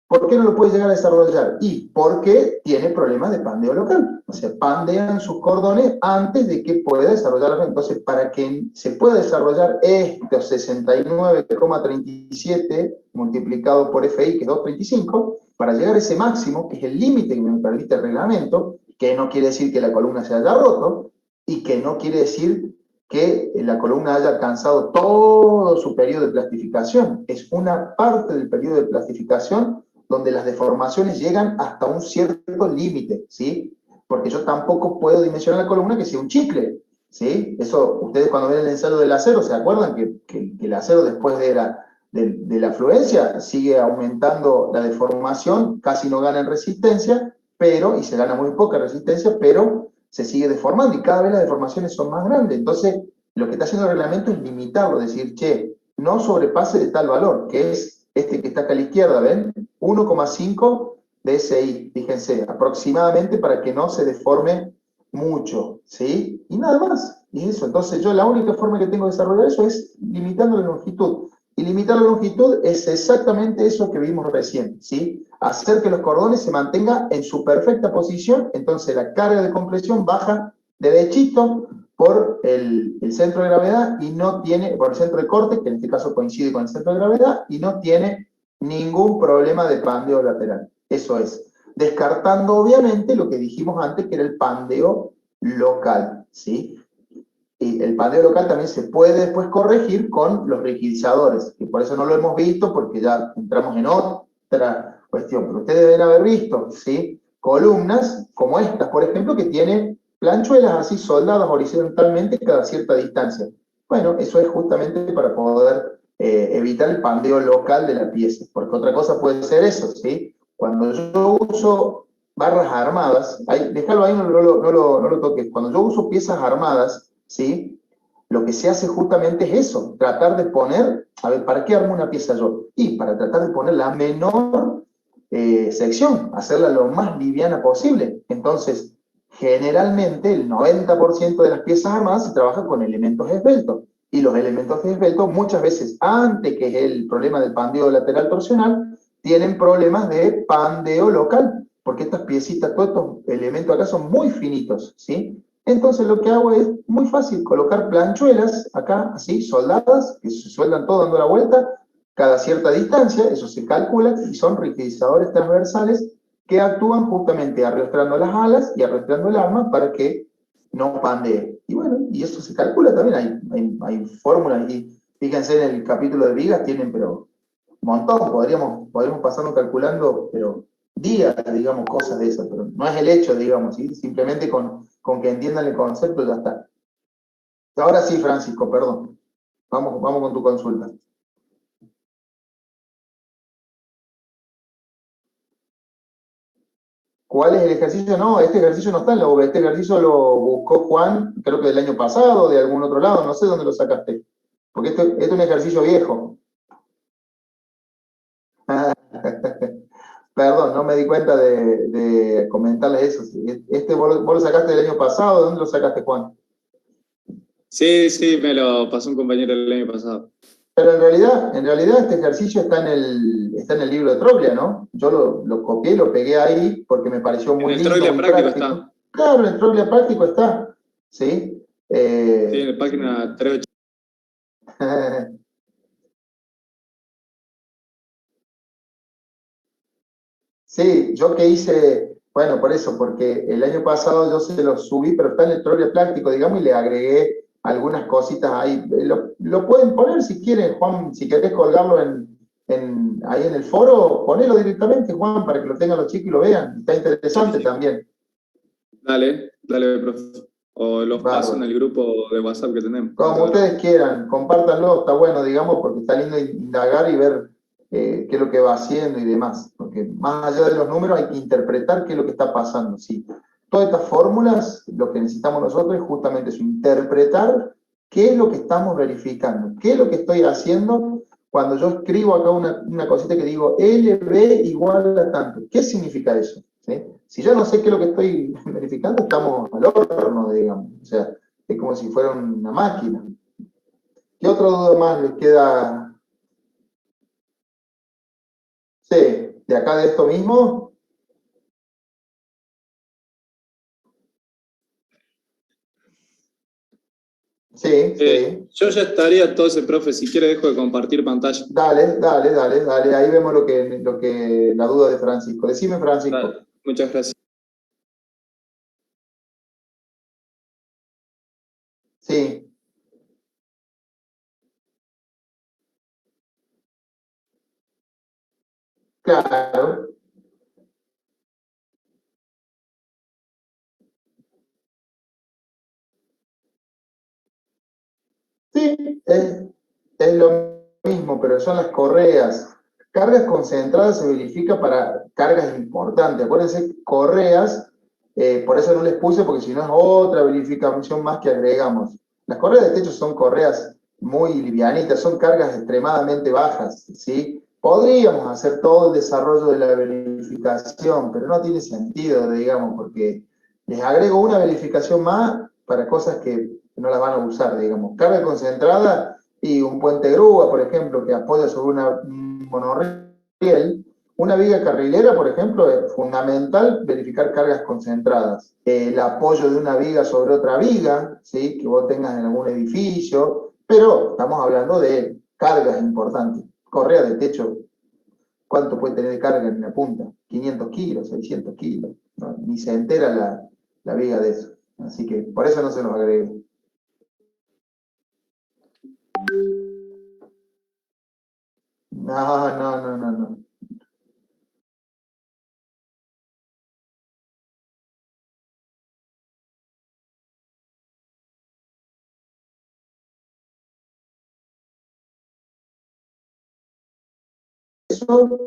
¿Por qué no lo puede llegar a desarrollar? Y porque tiene problemas de pandeo local. O sea, pandean sus cordones antes de que pueda desarrollarlo. Entonces, para que se pueda desarrollar estos 69,37 multiplicado por FI, que es 2,35, para llegar a ese máximo, que es el límite que me permite el reglamento, que no quiere decir que la columna se haya roto, y que no quiere decir que la columna haya alcanzado todo su periodo de plastificación. Es una parte del periodo de plastificación donde las deformaciones llegan hasta un cierto límite, ¿sí? Porque yo tampoco puedo dimensionar la columna que sea un chicle, ¿sí? Eso, ustedes cuando ven el ensayo del acero, ¿se acuerdan que el acero después de la fluencia sigue aumentando la deformación, casi no gana en resistencia, y se gana muy poca resistencia, pero se sigue deformando y cada vez las deformaciones son más grandes. Entonces, lo que está haciendo el reglamento es limitarlo, decir, che, no sobrepase de tal valor, que es que está acá a la izquierda, ¿ven? 1,5 DSI, fíjense, aproximadamente para que no se deforme mucho, ¿sí? Y nada más, y eso. Entonces yo la única forma que tengo de desarrollar eso es limitando la longitud. Y limitar la longitud es exactamente eso que vimos recién, ¿sí? Hacer que los cordones se mantengan en su perfecta posición, entonces la carga de compresión baja derechito por el centro de gravedad y no tiene, por el centro de corte, que en este caso coincide con el centro de gravedad, y no tiene ningún problema de pandeo lateral. Eso es. Descartando obviamente lo que dijimos antes, que era el pandeo local, ¿sí? Y el pandeo local también se puede después corregir con los rigidizadores, y por eso no lo hemos visto, porque ya entramos en otra cuestión. Pero ustedes deben haber visto, ¿sí? Columnas como estas, por ejemplo, que tienen planchuelas así soldadas horizontalmente cada cierta distancia. Bueno, eso es justamente para poder evitar el pandeo local de la pieza, porque otra cosa puede ser eso, ¿sí? Cuando yo uso barras armadas, déjalo ahí, no lo toques. Cuando yo uso piezas armadas, ¿sí? Lo que se hace justamente es eso, tratar de poner, a ver, ¿para qué armo una pieza yo? Y para tratar de poner la menor sección, hacerla lo más liviana posible. Entonces, generalmente el 90% de las piezas armadas se trabaja con elementos esbeltos. Y los elementos esbeltos muchas veces, antes que es el problema del pandeo lateral torsional, tienen problemas de pandeo local, porque estas piecitas, todos estos elementos acá son muy finitos, ¿sí? Entonces lo que hago es muy fácil, colocar planchuelas acá, así, soldadas, que se sueldan todo dando la vuelta, cada cierta distancia, eso se calcula, y son rigidizadores transversales que actúan justamente arrastrando las alas y arrastrando el arma para que no pandee. Y bueno, y eso se calcula también, hay fórmulas, y fíjense en el capítulo de vigas, tienen, pero un montón, podríamos pasarnos calculando, pero días, digamos, cosas de esas, pero no es el hecho, digamos, ¿sí? Simplemente con que entiendan el concepto ya está. Ahora sí, Francisco, perdón. Vamos con tu consulta. ¿Cuál es el ejercicio? No, este ejercicio no está en la UB, este ejercicio lo buscó Juan, creo que del año pasado, de algún otro lado, no sé dónde lo sacaste. Porque este es un ejercicio viejo. Perdón, no me di cuenta de comentarles eso. Este vos lo sacaste del año pasado, ¿de dónde lo sacaste, Juan? Sí, me lo pasó un compañero el año pasado. Pero en realidad este ejercicio está en el libro de Troglia, ¿no? Yo lo copié y lo pegué ahí porque me pareció muy lindo, En el Troglia muy práctico práctico. está. Claro, en el Troglia práctico está, ¿sí? Sí, en la página 380. Sí, yo que hice, bueno, por eso, porque el año pasado yo se lo subí, pero está en el Troglia práctico, digamos, y le agregué algunas cositas ahí. Lo pueden poner si quieren, Juan, si querés colgarlo ahí en el foro, ponelo directamente, Juan, para que lo tengan los chicos y lo vean. Está interesante Sí. también. Dale, profe. O los paso en el grupo de WhatsApp que tenemos. Como ustedes quieran, compártanlo, está bueno, digamos, porque está lindo indagar y ver qué es lo que va haciendo y demás. Porque más allá de los números hay que interpretar qué es lo que está pasando. ¿Sí? Todas estas fórmulas, lo que necesitamos nosotros es justamente eso, interpretar qué es lo que estamos verificando, qué es lo que estoy haciendo cuando yo escribo acá una cosita que digo LB igual a tanto. ¿Qué significa eso? ¿Sí? Si yo no sé qué es lo que estoy verificando, estamos al horno, digamos. O sea, es como si fuera una máquina. ¿Qué otra duda más les queda? Sí, de acá de esto mismo. Sí. Yo ya estaría entonces, profe, si quiere dejo de compartir pantalla. Dale, ahí vemos la duda de Francisco. Decime, Francisco. Dale. Muchas gracias. Sí. Claro. Sí, es lo mismo, pero son las correas. Cargas concentradas se verifica para cargas importantes. Acuérdense, correas, por eso no les puse, porque si no es otra verificación más que agregamos. Las correas de techo son correas muy livianitas, son cargas extremadamente bajas, ¿sí? Podríamos hacer todo el desarrollo de la verificación, pero no tiene sentido, digamos, porque les agrego una verificación más para cosas que no las van a usar, digamos. Carga concentrada y un puente grúa, por ejemplo, que apoya sobre un monorriel. Una viga carrilera, por ejemplo, es fundamental verificar cargas concentradas. El apoyo de una viga sobre otra viga, ¿sí? Que vos tengas en algún edificio, pero estamos hablando de cargas importantes. Correa de techo, ¿cuánto puede tener de carga en la punta? 500 kilos, 600 kilos. ¿No? Ni se entera la viga de eso. Así que por eso no se nos agrega. No. Eso,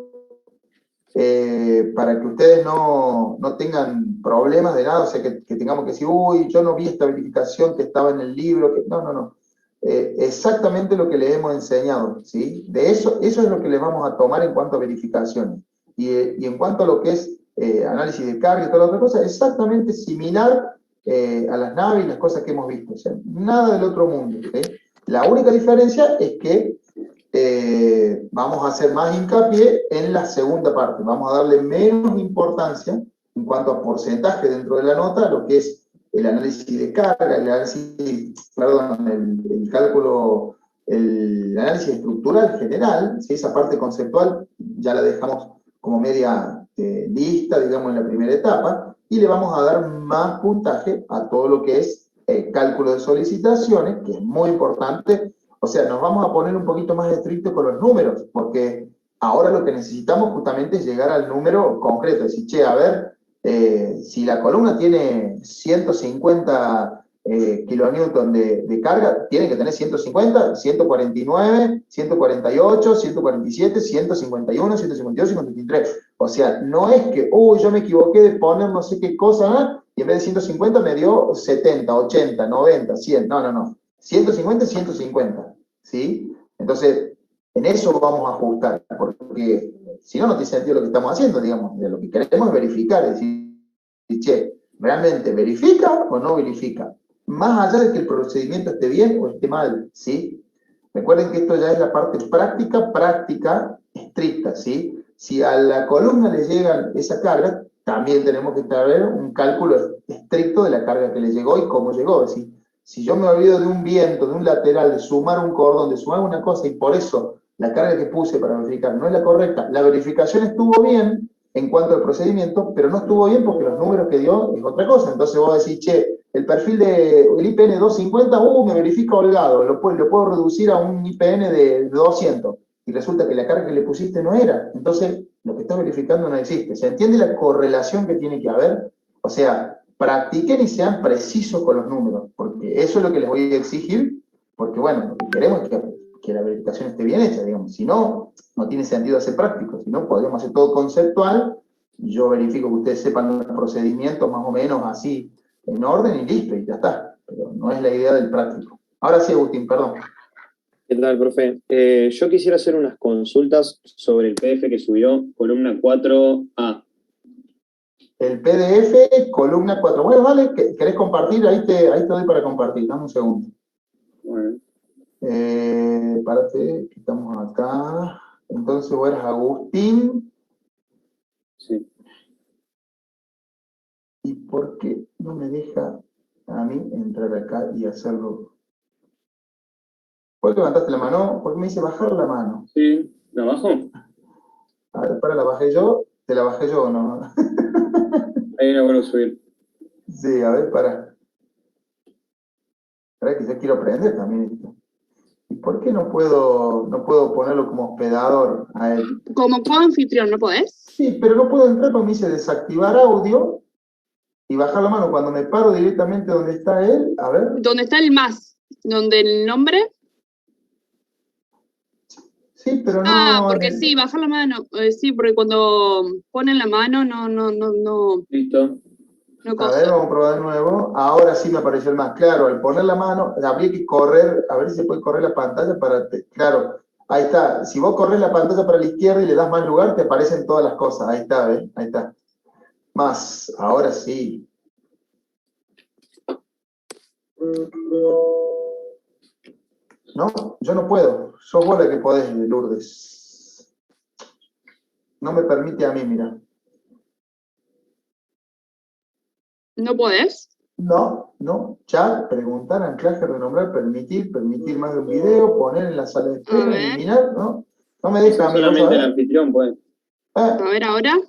para que ustedes no tengan problemas de nada, o sea, que tengamos que decir, uy, yo no vi esta verificación que estaba en el libro, que no. Exactamente lo que les hemos enseñado, ¿sí? De eso es lo que les vamos a tomar en cuanto a verificaciones. Y en cuanto a lo que es análisis de carga y toda la otra cosa, exactamente similar a las naves y las cosas que hemos visto. O sea, nada del otro mundo, ¿sí? La única diferencia es que vamos a hacer más hincapié en la segunda parte. Vamos a darle menos importancia en cuanto a porcentaje dentro de la nota a lo que es el análisis de carga, el cálculo, el análisis estructural general, ¿sí? Esa parte conceptual ya la dejamos como media lista, digamos, en la primera etapa, y le vamos a dar más puntaje a todo lo que es cálculo de solicitaciones, que es muy importante. O sea, nos vamos a poner un poquito más estrictos con los números, porque ahora lo que necesitamos justamente es llegar al número concreto, decir, che, a ver, si la columna tiene 150 kilonewton de carga, tiene que tener 150, 149, 148, 147, 151, 152, 153. O sea, no es que, uy, yo me equivoqué de poner no sé qué cosa, y en vez de 150 me dio 70, 80, 90, 100. No, no, no. 150, 150. ¿Sí? Entonces, en eso vamos a ajustar, porque si no, no tiene sentido lo que estamos haciendo, digamos. Lo que queremos es verificar, es decir, che, ¿realmente verifica o no verifica? Más allá de que el procedimiento esté bien o esté mal, ¿sí? Recuerden que esto ya es la parte práctica, estricta, ¿sí? Si a la columna le llega esa carga, también tenemos que saber un cálculo estricto de la carga que le llegó y cómo llegó. Es decir, si yo me olvido de un viento, de un lateral, de sumar un cordón, de sumar una cosa, y por eso la carga que puse para verificar no es la correcta, la verificación estuvo bien en cuanto al procedimiento, pero no estuvo bien porque los números que dio es otra cosa. Entonces vos decís, che, el perfil del IPN 250, me verifica holgado, lo puedo reducir a un IPN de 200, y resulta que la carga que le pusiste no era. Entonces, lo que estás verificando no existe. ¿Se entiende la correlación que tiene que haber? O sea, practiquen y sean precisos con los números, porque eso es lo que les voy a exigir, porque bueno, lo que queremos es que la verificación esté bien hecha, digamos. Si no, no tiene sentido hacer práctico. Si no, podríamos hacer todo conceptual, y yo verifico que ustedes sepan los procedimientos más o menos así, en orden, y listo, y ya está. Pero no es la idea del práctico. Ahora sí, Agustín, perdón. ¿Qué tal, profe? Yo quisiera hacer unas consultas sobre el PDF que subió, columna 4A. El PDF, columna 4. Bueno, vale, ¿querés compartir? Ahí te doy para compartir. Dame un segundo. Bueno. Párate, que estamos acá. Entonces, vos eres Agustín. Sí. ¿Y por qué no me deja a mí entrar acá y hacerlo? ¿Por qué levantaste la mano? ¿Por qué me dice bajar la mano? Sí, ¿la bajo? A ver, la bajé yo. ¿Te la bajé yo o no? Ahí la vuelvo a subir. Sí, a ver, para que yo quiero aprender también esto. ¿Y por qué no puedo ponerlo como hospedador a él? Como coanfitrión, ¿no podés? Sí, pero no puedo entrar porque me dice desactivar audio y bajar la mano. Cuando me paro directamente donde está él, a ver. ¿Dónde está el más? ¿Donde el nombre? Sí, pero no. Ah, porque sí, bajar la mano. Sí, porque cuando ponen la mano no. Listo. No A ver, vamos a probar de nuevo. Ahora sí me apareció el más. Claro, al poner la mano, habría que correr, a ver si se puede correr la pantalla para... Claro, ahí está. Si vos corres la pantalla para la izquierda y le das más lugar, te aparecen todas las cosas. Ahí está, ¿ves? Ahí está. Más, ahora sí. No, yo no puedo. Sos vos la que podés, Lourdes. No me permite a mí, mira. ¿No podés? No. Chat, preguntar, anclaje, renombrar, permitir más de un video, poner en la sala de espera, eliminar, ¿no? No me deja a mí. Solamente el anfitrión puede. A ver, ahora.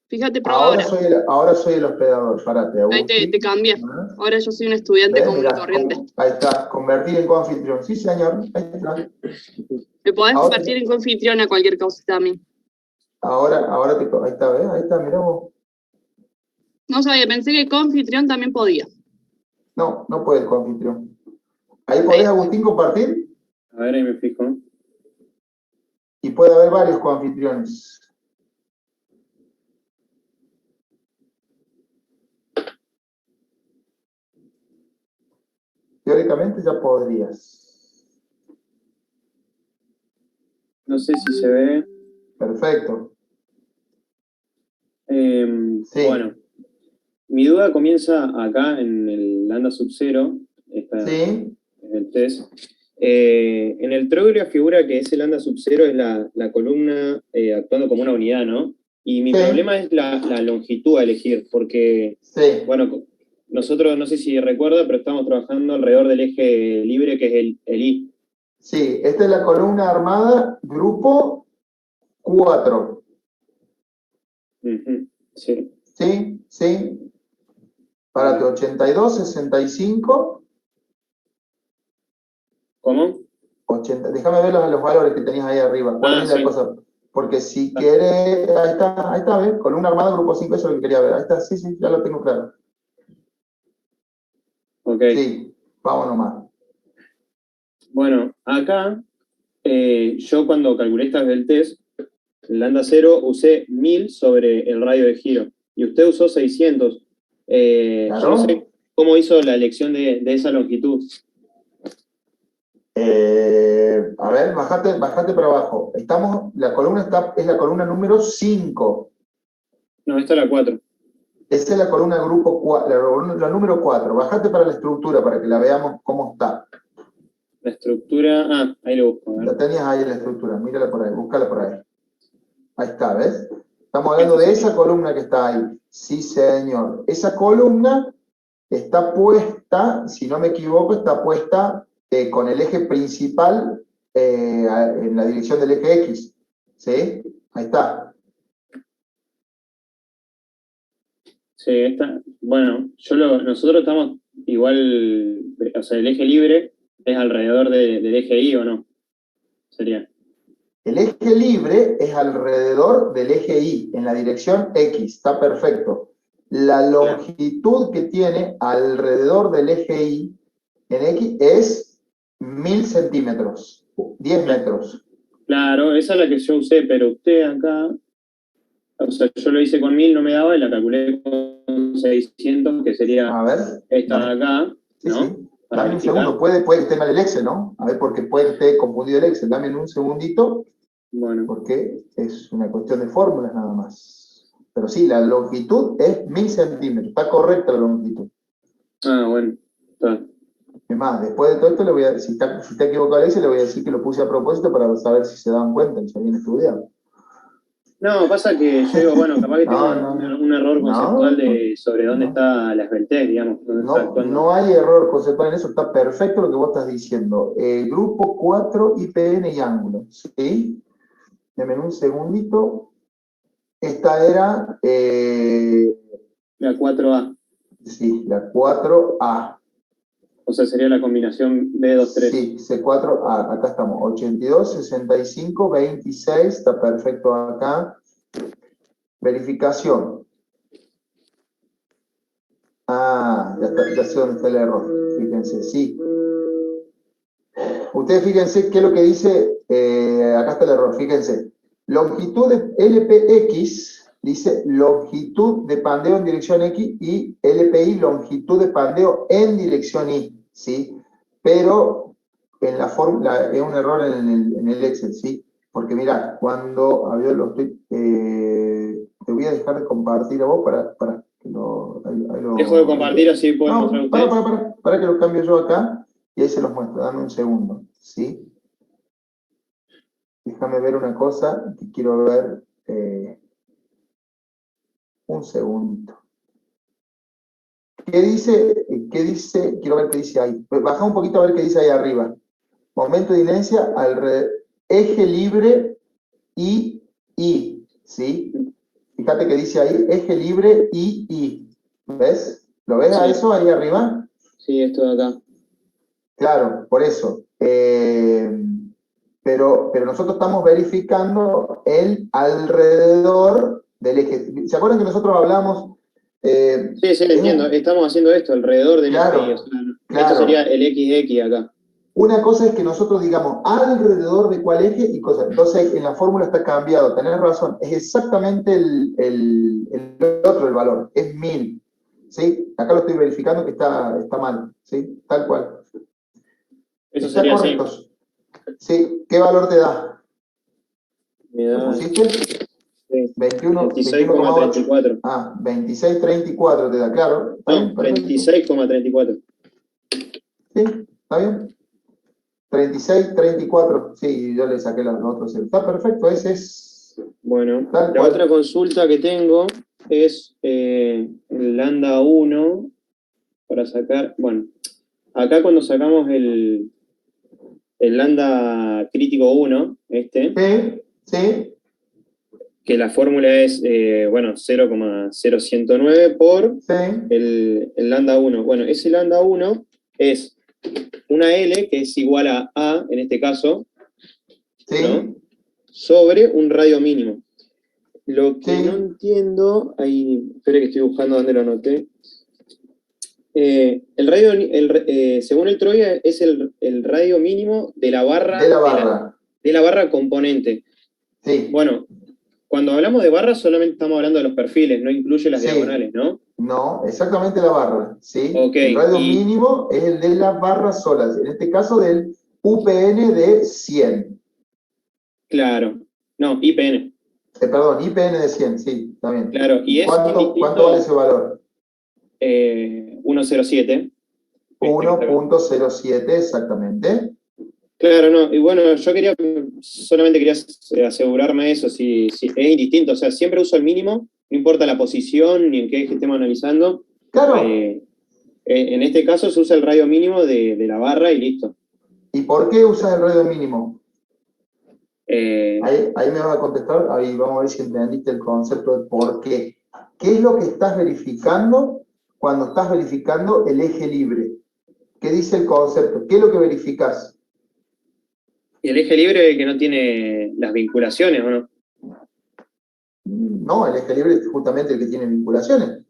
Fíjate, prueba ahora. Ahora soy el hospedador, parate. Ahí te cambié. Ahora yo soy un estudiante común y corriente. Ahí está, convertir en coanfitrión. Sí, señor, ahí está. Me podés convertir en coanfitrión a cualquier cosa también. Ahora ahí está, ¿ves? Ahí está, mirá vos. No sabía, pensé que coanfitrión también podía. No puede el coanfitrión. ¿Ahí podés, Agustín, compartir? A ver, ahí me fijo. Y puede haber varios coanfitriones. Teóricamente ya podrías. No sé si se ve. Perfecto. Sí. Bueno, mi duda comienza acá en el lambda sub 0. Sí. En el test. En el Troglio figura que ese lambda sub 0 es la columna actuando como una unidad, ¿no? Y mi Sí. problema es la longitud a elegir, porque, Sí, bueno, nosotros, no sé si recuerda, pero estamos trabajando alrededor del eje libre, que es el I. sí, esta es la columna armada, grupo 4. Ujú, sí. ¿Sí? ¿Sí? Párate, 82, 65, ¿Cómo? 80. Déjame ver los valores que tenías ahí arriba. ¿Cuál es la Sí. cosa? Porque si quieres, ahí está, ¿ves? Columna armada, grupo 5, eso es lo que quería ver. Ahí está, sí, ya lo tengo claro. Ok. Sí, vamos nomás. Bueno, acá, yo cuando calculé estas del test, el lambda 0 usé 1000 sobre el radio de giro, y usted usó 600. Yo no sé Claro. cómo hizo la elección de esa longitud. A ver, bajate para abajo. La columna es la columna número 5. No, esta es la 4. Esa es la columna grupo 4, la número 4. Bajate para la estructura para que la veamos cómo está. La estructura, ahí lo busco. A ver. La tenías ahí en la estructura, mírala por ahí, búscala por ahí. Ahí está, ¿ves? Estamos hablando de esa columna que está ahí. Sí, señor. Esa columna está puesta, si no me equivoco, está puesta con el eje principal en la dirección del eje X. ¿Sí? Ahí está. Sí, esta, bueno, nosotros estamos igual, o sea, el eje libre es alrededor del eje Y, ¿o no? Sería. El eje libre es alrededor del eje Y, en la dirección X. Está perfecto. La longitud que tiene alrededor del eje Y en X es 1000 centímetros, 10 metros. Claro, esa es la que yo usé, pero usted acá, o sea, yo lo hice con 1000, no me daba, y la calculé con 600, que sería A ver. esta de acá, Sí, ¿no? sí. Para Dame un verificar. segundo. Puede que esté mal el Excel, ¿no? A ver, porque puede que esté confundido el Excel. Dame un segundito, Bueno, porque es una cuestión de fórmulas nada más. Pero sí, la longitud es 1000 centímetros. Está correcta la longitud. bueno, está. Es más, después de todo esto, si está equivocado el Excel, le voy a decir que lo puse a propósito para saber si se dan cuenta y se habían estudiado. No, pasa que yo digo, bueno, capaz que tengo un error conceptual sobre dónde está la esbeltez, digamos, dónde está actuando. No hay error conceptual en eso, está perfecto lo que vos estás diciendo. Grupo 4, IPN y ángulo. ¿Sí? Deme un segundito. Esta era. La 4A. Sí, la 4A. O sea, sería la combinación B23. Sí, C4A. Acá estamos. 82, 65, 26. Está perfecto acá. Verificación. Ya sé dónde está el error. Fíjense, sí. Ustedes fíjense qué es lo que dice, acá está el error, fíjense. Longitud de LPX, dice longitud de pandeo en dirección X, y LPI, longitud de pandeo en dirección Y, ¿sí? Pero en la fórmula es un error en el Excel, ¿sí? Porque mira, cuando te voy a dejar de compartir a vos para que lo... Dejo de compartir, así pueden mostrar ustedes. Para que lo cambie yo acá. Y ahí se los muestro, dame un segundo, ¿sí? Déjame ver una cosa que quiero ver. Un segundito. ¿Qué dice? Quiero ver qué dice ahí. Baja un poquito a ver qué dice ahí arriba. Momento de inercia, eje libre y I, ¿sí? Fíjate que dice ahí, eje libre y I. ¿Ves? ¿Lo ves a eso ahí arriba? Sí, esto de acá. Claro, por eso. Pero nosotros estamos verificando el alrededor del eje. ¿Se acuerdan que nosotros hablamos? Sí, entiendo. Estamos haciendo esto alrededor del eje Y. O sea, esto sería el XX acá. Una cosa es que nosotros digamos alrededor de cuál eje y cosas. Entonces en la fórmula está cambiado, tenés razón. Es exactamente el otro, el valor. Es 1000. ¿Sí? Acá lo estoy verificando que está mal. ¿Sí? Tal cual. Eso Está sería correcto. así. Sí. ¿Qué valor te da? Me da... ¿Lo pusiste? Sí. 26,34. 26,34 te da, claro. ¿Está bien? 36,34. Sí, está bien. 36, 34. Sí, yo le saqué los otros. Está perfecto, ese es Bueno, Tal la cual. otra consulta que tengo es el lambda 1 para sacar, bueno, acá cuando sacamos el lambda crítico 1, Sí, sí, que la fórmula es, bueno, 0,0109 por sí, el lambda 1. Bueno, ese lambda 1 es una L, que es igual a A, en este caso, sí, ¿no? Sobre un radio mínimo. Lo que sí. no entiendo, ahí, espere que estoy buscando dónde lo anoté. Según el Troya, es el radio mínimo de la barra, De la barra. de la barra componente. Sí, Bueno, cuando hablamos de barras solamente estamos hablando de los perfiles, no incluye las sí. diagonales, ¿no? No, exactamente la barra, ¿sí? Ok, El radio y mínimo es el de las barras solas, en este caso del UPN de 100. claro, no, IPN, Perdón, IPN de 100, sí, está bien. claro, y ¿Y es cuánto vale ese valor? 107. 1.07, exactamente. Claro, no, y bueno, yo solamente quería asegurarme de eso, si es indistinto, o sea, siempre uso el mínimo, no importa la posición ni en qué eje estemos analizando. Claro. En este caso se usa el radio mínimo de la barra y listo. ¿Y por qué usas el radio mínimo? Eh, Ahí me vas a contestar, ahí vamos a ver si entendiste el concepto de por qué. ¿Qué es lo que estás verificando cuando estás verificando el eje libre? ¿Qué dice el concepto? ¿Qué es lo que verificas? y el eje libre es el que no tiene las vinculaciones, ¿o no? No, el eje libre es justamente el que tiene vinculaciones.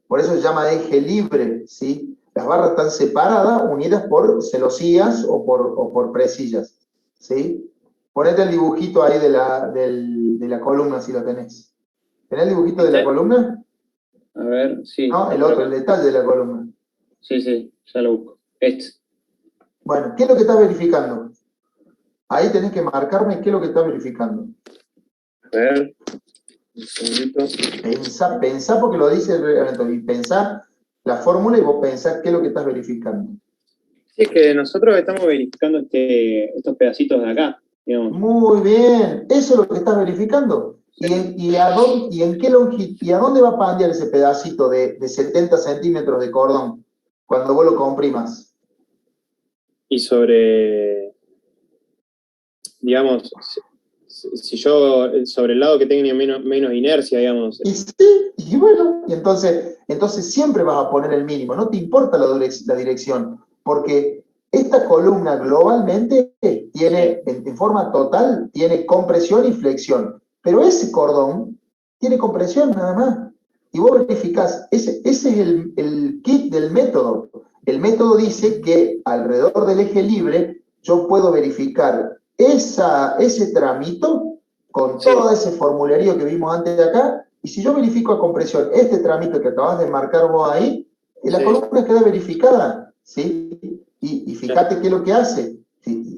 Por eso se llama eje libre, ¿sí? Las barras están separadas, unidas por celosías o por presillas, ¿sí? Ponete el dibujito ahí de la columna, si lo tenés. ¿Tenés el dibujito de la columna? A ver, sí. No, el otro, el detalle de la columna. Sí, ya lo busco. Bueno, ¿qué es lo que estás verificando? Ahí tenés que marcarme qué es lo que estás verificando. A ver, un segundito. Pensá porque lo dice el reglamento, y pensá la fórmula y vos pensás qué es lo que estás verificando. Sí, es que nosotros estamos verificando estos pedacitos de acá, digamos. Muy bien, eso es lo que estás verificando. Sí. ¿Y a dónde va a pandear ese pedacito de 70 centímetros de cordón cuando vos lo comprimas? Y sobre, digamos, si yo, sobre el lado que tenga menos inercia, digamos. Y sí, y bueno, y entonces siempre vas a poner el mínimo, no te importa la dirección, porque esta columna globalmente tiene, en forma total, tiene compresión y flexión, pero ese cordón tiene compresión nada más. Y vos verificás, ese es el kit del método. El método dice que alrededor del eje libre yo puedo verificar ese tramito con todo ese formulario que vimos antes de acá, y si yo verifico a compresión este tramito que acabas de marcar vos ahí, la columna queda verificada, ¿sí? Y fíjate qué es lo que hace.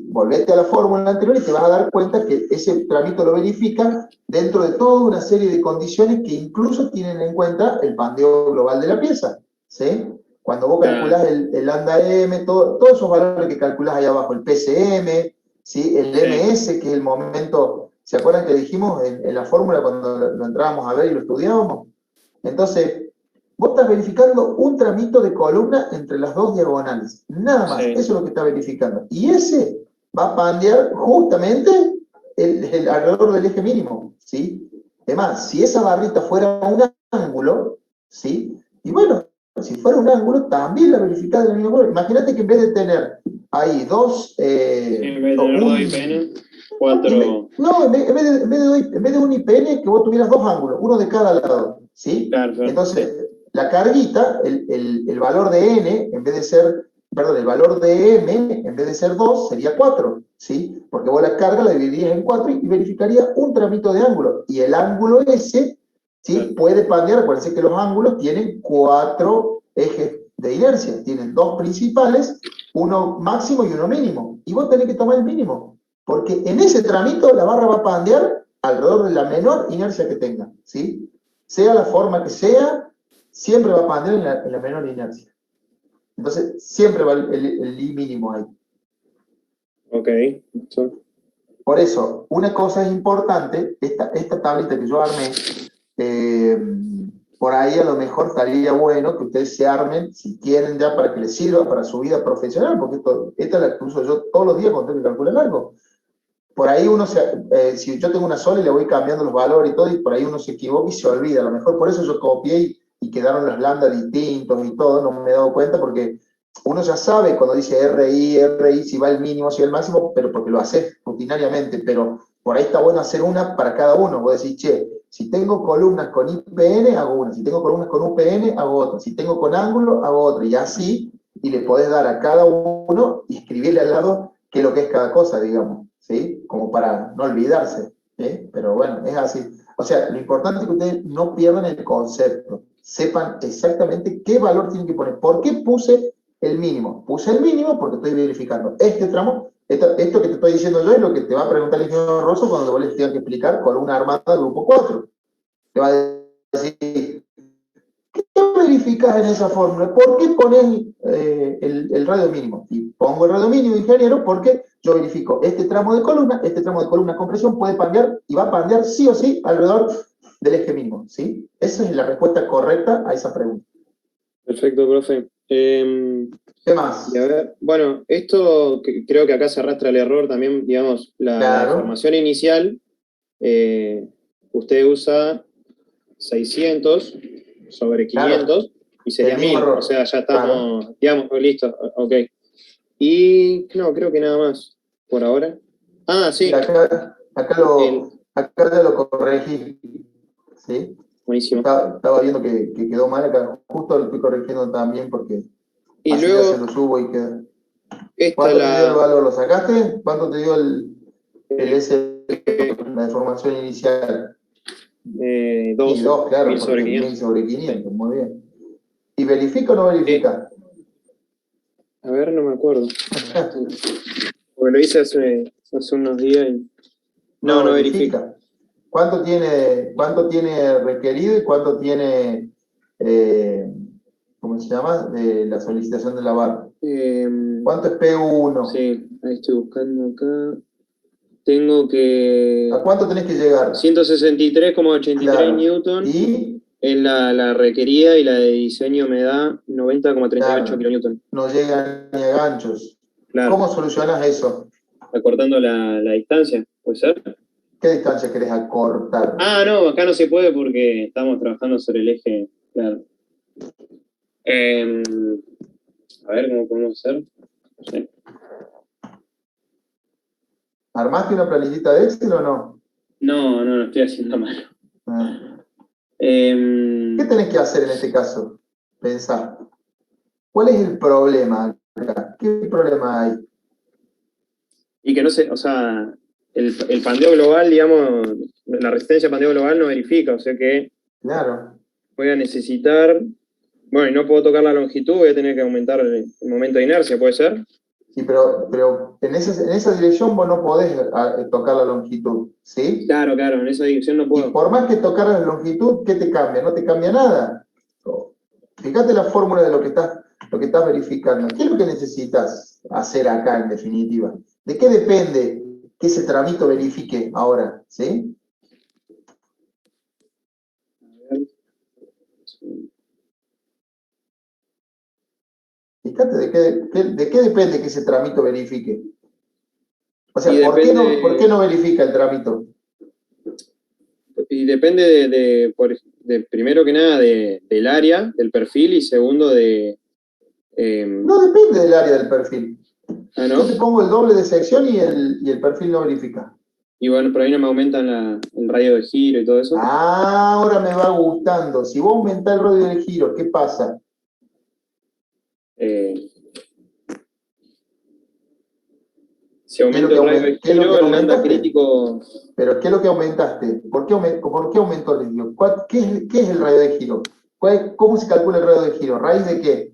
Volvete a la fórmula anterior y te vas a dar cuenta que ese tramito lo verifica dentro de toda una serie de condiciones que incluso tienen en cuenta el pandeo global de la pieza, ¿sí? Cuando vos calculás el lambda M, todos esos valores que calculás ahí abajo, el PCM, ¿sí? El MS, que es el momento, ¿se acuerdan que dijimos en la fórmula cuando lo entrábamos a ver y lo estudiábamos? Entonces, vos estás verificando un tramito de columna entre las dos diagonales, nada más, eso es lo que está verificando. Y ese va a pandear justamente el alrededor del eje mínimo, ¿sí? Además, si esa barrita fuera un ángulo, ¿sí? Y bueno, si fuera un ángulo, también la verificás de la misma forma. Imagínate que en vez de tener ahí dos... en vez de tener dos IPN, 4... No, en vez de un IPN, que vos tuvieras dos ángulos, uno de cada lado, ¿sí? Claro. Entonces, la carguita, el valor de N, en vez de ser, perdón, el valor de M, en vez de ser 2, sería 4, ¿sí? Porque vos la carga la dividirías en 4 y verificaría un tramito de ángulo. Y el ángulo ese, ¿sí? Puede pandear, acuérdense que los ángulos tienen 4 ejes de inercia, tienen 2 principales, uno máximo y uno mínimo. Y vos tenés que tomar el mínimo, porque en ese tramito la barra va a pandear alrededor de la menor inercia que tenga, ¿sí? Sea la forma que sea, siempre va a pandear en la menor inercia. Entonces, siempre va el I mínimo ahí. Ok. por eso, una cosa es importante, esta tablita que yo armé, por ahí a lo mejor estaría bueno que ustedes se armen, si quieren ya, para que les sirva para su vida profesional, porque esta la uso yo todos los días cuando tengo que calcular algo. Por ahí uno si yo tengo una sola y le voy cambiando los valores y todo, y por ahí uno se equivoca y se olvida. A lo mejor por eso yo copié y quedaron las lambdas distintos y todo, no me he dado cuenta, porque uno ya sabe cuando dice RI, si va el mínimo, si va el máximo, pero porque lo haces rutinariamente, pero por ahí está bueno hacer una para cada uno. Vos decís, che, si tengo columnas con IPN, hago una, si tengo columnas con UPN, hago otra, si tengo con ángulo, hago otra, y así, y le podés dar a cada uno y escribirle al lado qué es lo que es cada cosa, digamos, ¿sí? Como para no olvidarse, ¿eh? Pero bueno, es así. O sea, lo importante es que ustedes no pierdan el concepto, sepan exactamente qué valor tienen que poner. ¿Por qué puse el mínimo? Puse el mínimo porque estoy verificando este tramo. Esto que te estoy diciendo yo es lo que te va a preguntar el ingeniero Rosso cuando vos les tengas que explicar columna armada grupo 4. Te va a decir, ¿qué verificas en esa fórmula? ¿Por qué pones el radio mínimo? Y pongo el radio mínimo, ingeniero, porque yo verifico este tramo de columna compresión puede pandear y va a pandear sí o sí alrededor del eje mínimo, ¿sí? Esa es la respuesta correcta a esa pregunta. Perfecto, profe. ¿Qué más? Y a ver, bueno, esto creo que acá se arrastra el error también, digamos, la información inicial, usted usa 600 sobre 500 y sería 1000, o sea, ya estamos, digamos, listo, ok. Y no, creo que nada más, por ahora. Ah, sí. Acá ya lo corregí, ¿sí? Buenísimo. Estaba viendo que quedó mal acá, justo lo estoy corrigiendo también porque y así luego, ya se lo subo y queda. ¿Cuánto te dio el valor? ¿Lo sacaste? ¿Cuánto te dio el la información inicial? 2. Y 2, claro, 1000 sobre 500. 1000 sobre 500, muy bien. ¿Y verifica o no verifica? A ver, no me acuerdo. Porque lo hice hace unos días y... No verifica. ¿Cuánto tiene requerido y cuánto tiene, ¿cómo se llama? De la solicitación de la barra? ¿Cuánto es P1? Sí, ahí estoy buscando acá. Tengo que... ¿A cuánto tenés que llegar? 163,83 claro. newton. ¿Y? Es la requerida y la de diseño me da 90,38 kilonewton. No llega ni a ganchos. Claro. ¿Cómo solucionas eso? Acortando la distancia, ¿puede ser? ¿Qué distancia querés acortar? Ah, no, acá no se puede porque estamos trabajando sobre el eje, claro. A ver, ¿cómo podemos hacer? No sé. ¿Armaste una planillita de Excel o no? No, estoy haciendo mal. ¿Qué tenés que hacer en este caso? Pensá. ¿Cuál es el problema acá? ¿Qué problema hay? Y que no sé, o sea, el pandeo global, digamos, la resistencia a pandeo global no verifica, o sea que claro. Voy a necesitar, bueno, y no puedo tocar la longitud, voy a tener que aumentar el momento de inercia, ¿puede ser? Sí, pero en esa dirección vos no podés tocar la longitud, ¿sí? Claro, en esa dirección no puedo. Y por más que tocar la longitud, ¿qué te cambia? No te cambia nada. Fíjate la fórmula de lo que estás verificando. ¿Qué es lo que necesitas hacer acá, en definitiva? ¿De qué depende que ese tramito verifique ahora? ¿Sí? Fíjate, ¿de qué depende que ese tramito verifique? O sea, ¿por qué no verifica el tramito? Y depende de primero que nada, del área, del perfil, y segundo de... No depende del área del perfil. Ah, ¿no? Yo te pongo el doble de sección y el perfil no verifica. Y bueno, por ahí no me aumentan el radio de giro y todo eso. Ahora me va gustando. Si vos aumentás el radio de giro, ¿qué pasa? Si aumento el radio de giro, el lambda crítico... ¿Pero qué es lo que aumentaste? ¿Por qué aumentó el giro? ¿Qué es el radio de giro? ¿Cómo se calcula el radio de giro? ¿Raíz de qué?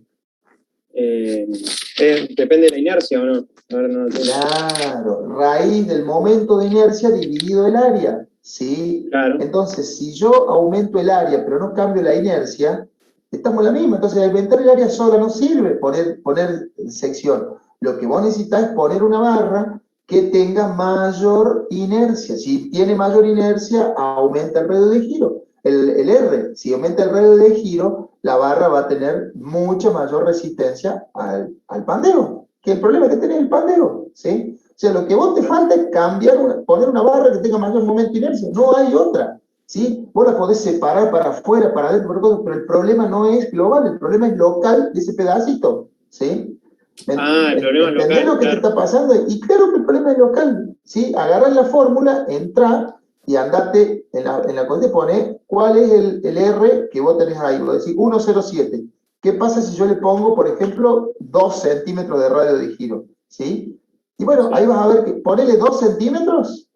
Depende de la inercia o no. Claro, raíz del momento de inercia dividido el área. ¿Sí? Claro. Entonces, si yo aumento el área pero no cambio la inercia, estamos en la misma. Entonces, aumentar el área sola no sirve poner sección. Lo que vos necesitas es poner una barra que tenga mayor inercia. Si tiene mayor inercia, aumenta el radio de giro. El R, si aumenta el radio de giro, la barra va a tener mucha mayor resistencia al pandeo, que el problema que tiene el pandeo, ¿sí? O sea, lo que vos te falta es cambiar, poner una barra que tenga mayor momento de inercia, no hay otra, ¿sí? Vos la podés separar para afuera, para adentro, pero el problema no es global, el problema es local de ese pedacito, ¿sí? El problema es local. ¿Entendés lo que te está pasando? Y claro que el problema es local, ¿sí? Agarrás la fórmula, entrá y andate en la cual te pone cuál es el R que vos tenés ahí. Vos decís 1,07. ¿Qué pasa si yo le pongo, por ejemplo, 2 centímetros de radio de giro? ¿Sí? Y bueno, ahí vas a ver que ponele 2 centímetros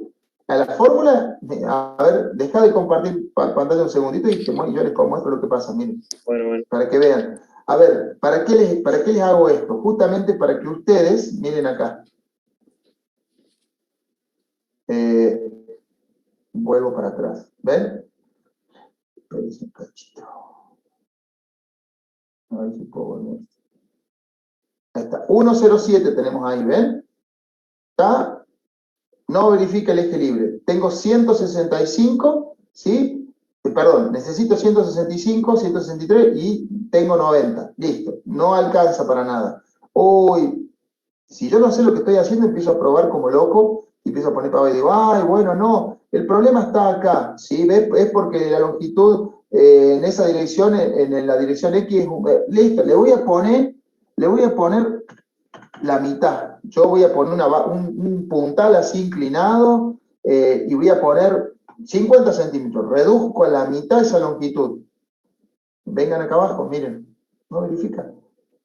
a la fórmula. A ver, deja de compartir pantalla un segundito y yo les muestro lo que pasa. Miren, bueno. para que vean. A ver, ¿para qué les hago esto? Justamente para que ustedes, miren acá. Vuelvo para atrás. ¿Ven? Espérense un cachito. A ver si puedo volver. Ahí está. 1,07 tenemos ahí, ¿ven? Está. No verifica el eje libre. Tengo 165, ¿sí? Perdón, necesito 165, 163 y tengo 90. Listo. No alcanza para nada. Uy, si yo no sé lo que estoy haciendo, empiezo a probar como loco y empiezo a poner para abajo y digo, ay, bueno, no, el problema está acá, ¿sí? ¿Ves? Es porque la longitud en esa dirección, en la dirección X, listo, le voy a poner la mitad. Yo voy a poner un puntal así inclinado y voy a poner 50 centímetros. Reduzco a la mitad esa longitud. Vengan acá abajo, miren, no verifican.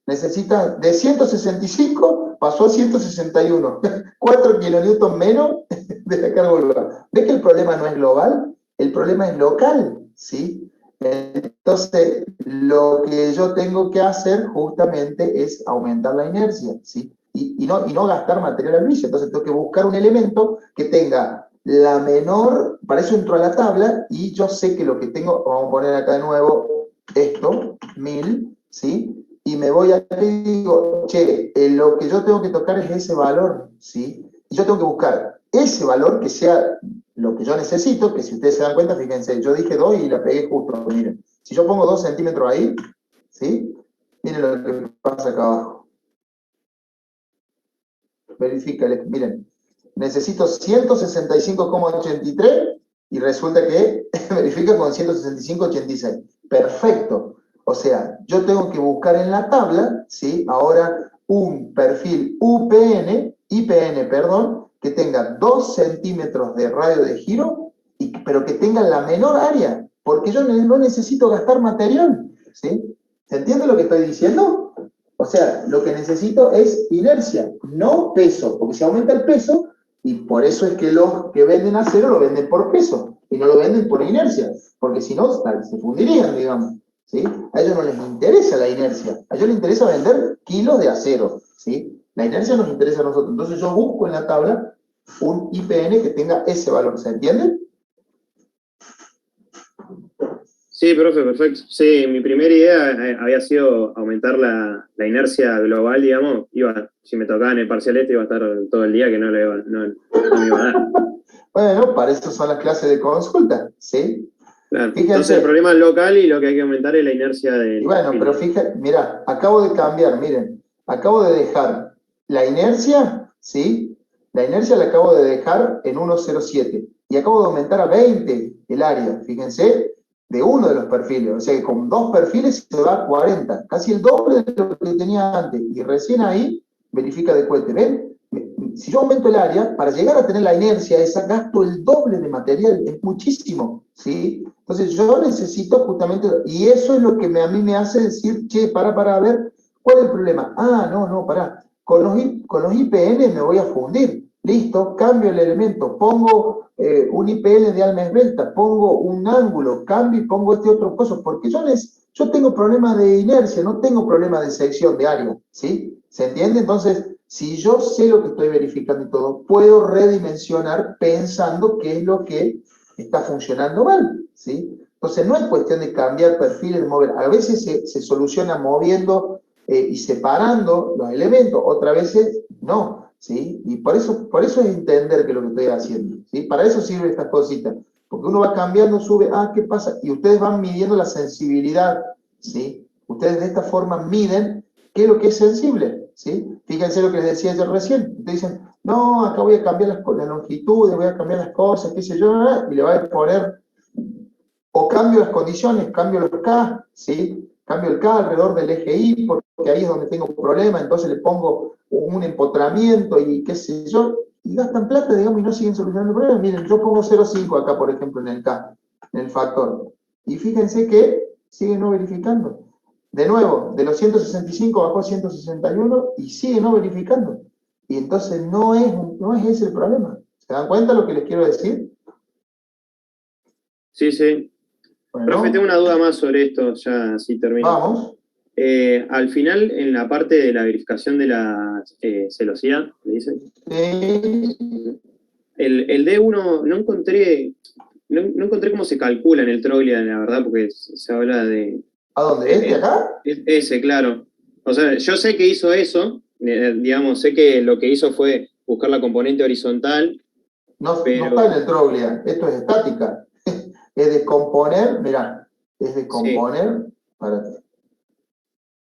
Necesita de 165, pasó a 161. 4 kilonewton menos de la carga global. ¿Ves que el problema no es global? El problema es local, ¿sí? Entonces, lo que yo tengo que hacer justamente es aumentar la inercia, ¿sí? Y no gastar material al vicio. Entonces, tengo que buscar un elemento que tenga la menor, para eso entro a la tabla y yo sé que lo que tengo, vamos a poner acá de nuevo esto, 1000, ¿sí? Y me voy a y digo, che, lo que yo tengo que tocar es ese valor, ¿sí? Y yo tengo que buscar ese valor que sea lo que yo necesito, que si ustedes se dan cuenta, fíjense, yo dije 2 y la pegué justo, miren. Si yo pongo 2 centímetros ahí, ¿sí? Miren lo que pasa acá abajo. Verifícale, miren. Necesito 165,83 y resulta que verifica con 165,86. Perfecto. O sea, yo tengo que buscar en la tabla, ¿sí? Ahora un perfil IPN, que tenga 2 centímetros de radio de giro, pero que tenga la menor área, porque yo no necesito gastar material, ¿sí? ¿Se entiende lo que estoy diciendo? O sea, lo que necesito es inercia, no peso, porque si aumenta el peso, y por eso es que los que venden acero lo venden por peso, y no lo venden por inercia, porque si no, se fundirían, digamos. ¿Sí? A ellos no les interesa la inercia, a ellos les interesa vender kilos de acero, ¿sí? La inercia nos interesa a nosotros, entonces yo busco en la tabla un IPN que tenga ese valor, ¿se entiende? Sí, profe, perfecto. Sí, mi primera idea había sido aumentar la inercia global, digamos. Si me tocaba en el parcial iba a estar todo el día que no me iba a dar. Bueno, para eso son las clases de consulta, ¿sí? Claro. Fíjense, entonces el problema es local y lo que hay que aumentar es la inercia del... Bueno, pero fíjate, mirá, acabo de cambiar, miren, acabo de dejar la inercia, ¿sí? La inercia la acabo de dejar en 1,07 y acabo de aumentar a 20 el área, fíjense, de uno de los perfiles, o sea que con 2 perfiles se va a 40, casi el doble de lo que tenía antes, y recién ahí verifica de cohete, ¿ven? Si yo aumento el área, para llegar a tener la inercia esa, gasto el doble de material, es muchísimo, ¿sí? Entonces yo necesito justamente, y eso es lo que a mí me hace decir, che, para ver, ¿cuál es el problema? Ah, no, pará, con los IPN me voy a fundir, listo, cambio el elemento, pongo un IPN de alma esbelta, pongo un ángulo, cambio y pongo este otro coso, porque yo tengo problemas de inercia, no tengo problemas de sección de área, ¿sí? ¿Se entiende? Entonces, si yo sé lo que estoy verificando y todo, puedo redimensionar pensando qué es lo que está funcionando mal, ¿sí? Entonces no es cuestión de cambiar perfiles, de mover. A veces se soluciona moviendo y separando los elementos, otras veces no. ¿sí? Y por eso es entender que lo que estoy haciendo, ¿sí? Para eso sirven estas cositas, porque uno va cambiando, sube, ¿qué pasa? Y ustedes van midiendo la sensibilidad, ¿sí? Ustedes de esta forma miden qué es lo que es sensible, ¿sí? Fíjense lo que les decía yo recién. Ustedes dicen, no, acá voy a cambiar las longitudes, voy a cambiar las cosas, qué sé yo, y le voy a poner, o cambio las condiciones, cambio los K, ¿sí? Cambio el K alrededor del eje Y, porque ahí es donde tengo un problema, entonces le pongo un empotramiento y qué sé yo, y gastan plata, digamos, y no siguen solucionando el problema. Miren, yo pongo 0,5 acá, por ejemplo, en el K, en el factor, y fíjense que sigue no verificando. De nuevo, de los 165 bajó a 161 y sigue no verificando. Y entonces no es ese el problema. ¿Se dan cuenta lo que les quiero decir? Sí, sí. Bueno, Profe, tengo una duda más sobre esto, ya así termino. Vamos. Al final, en la parte de la verificación de la celosidad, ¿le dice? El D1 no encontré cómo se calcula en el Troglia, la verdad, porque se habla de... ¿A dónde? ¿Este acá? Ese, claro. O sea, yo sé que hizo eso, digamos, sé que lo que hizo fue buscar la componente horizontal. No pero... está en el Troglia, esto es estática. Es descomponer, mirá, es descomponer,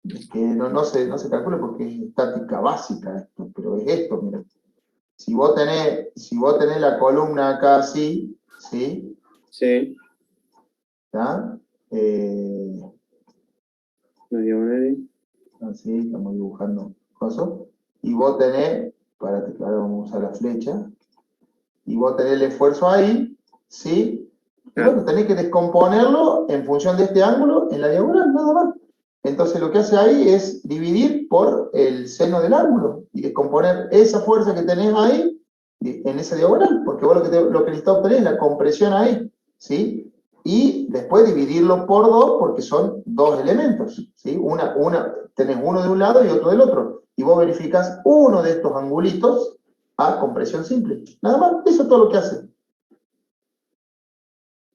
es que no se calcula porque es estática básica esto, pero es esto, mirá. Si vos tenés la columna acá así, ¿sí? Sí. ¿Está? La diagonal. Así, estamos dibujando cosas. Y vos tenés, párate, claro, vamos a usar la flecha. Y vos tenés el esfuerzo ahí, ¿sí? Y bueno, tenés que descomponerlo en función de este ángulo en la diagonal, nada más. Entonces lo que hace ahí es dividir por el seno del ángulo y descomponer esa fuerza que tenés ahí en esa diagonal, porque vos lo que necesitas obtener es la compresión ahí, ¿sí? Y después dividirlo por 2 porque son 2 elementos, ¿sí? Tenés uno de un lado y otro del otro. Y vos verificás uno de estos angulitos a compresión simple. Nada más, eso es todo lo que hace.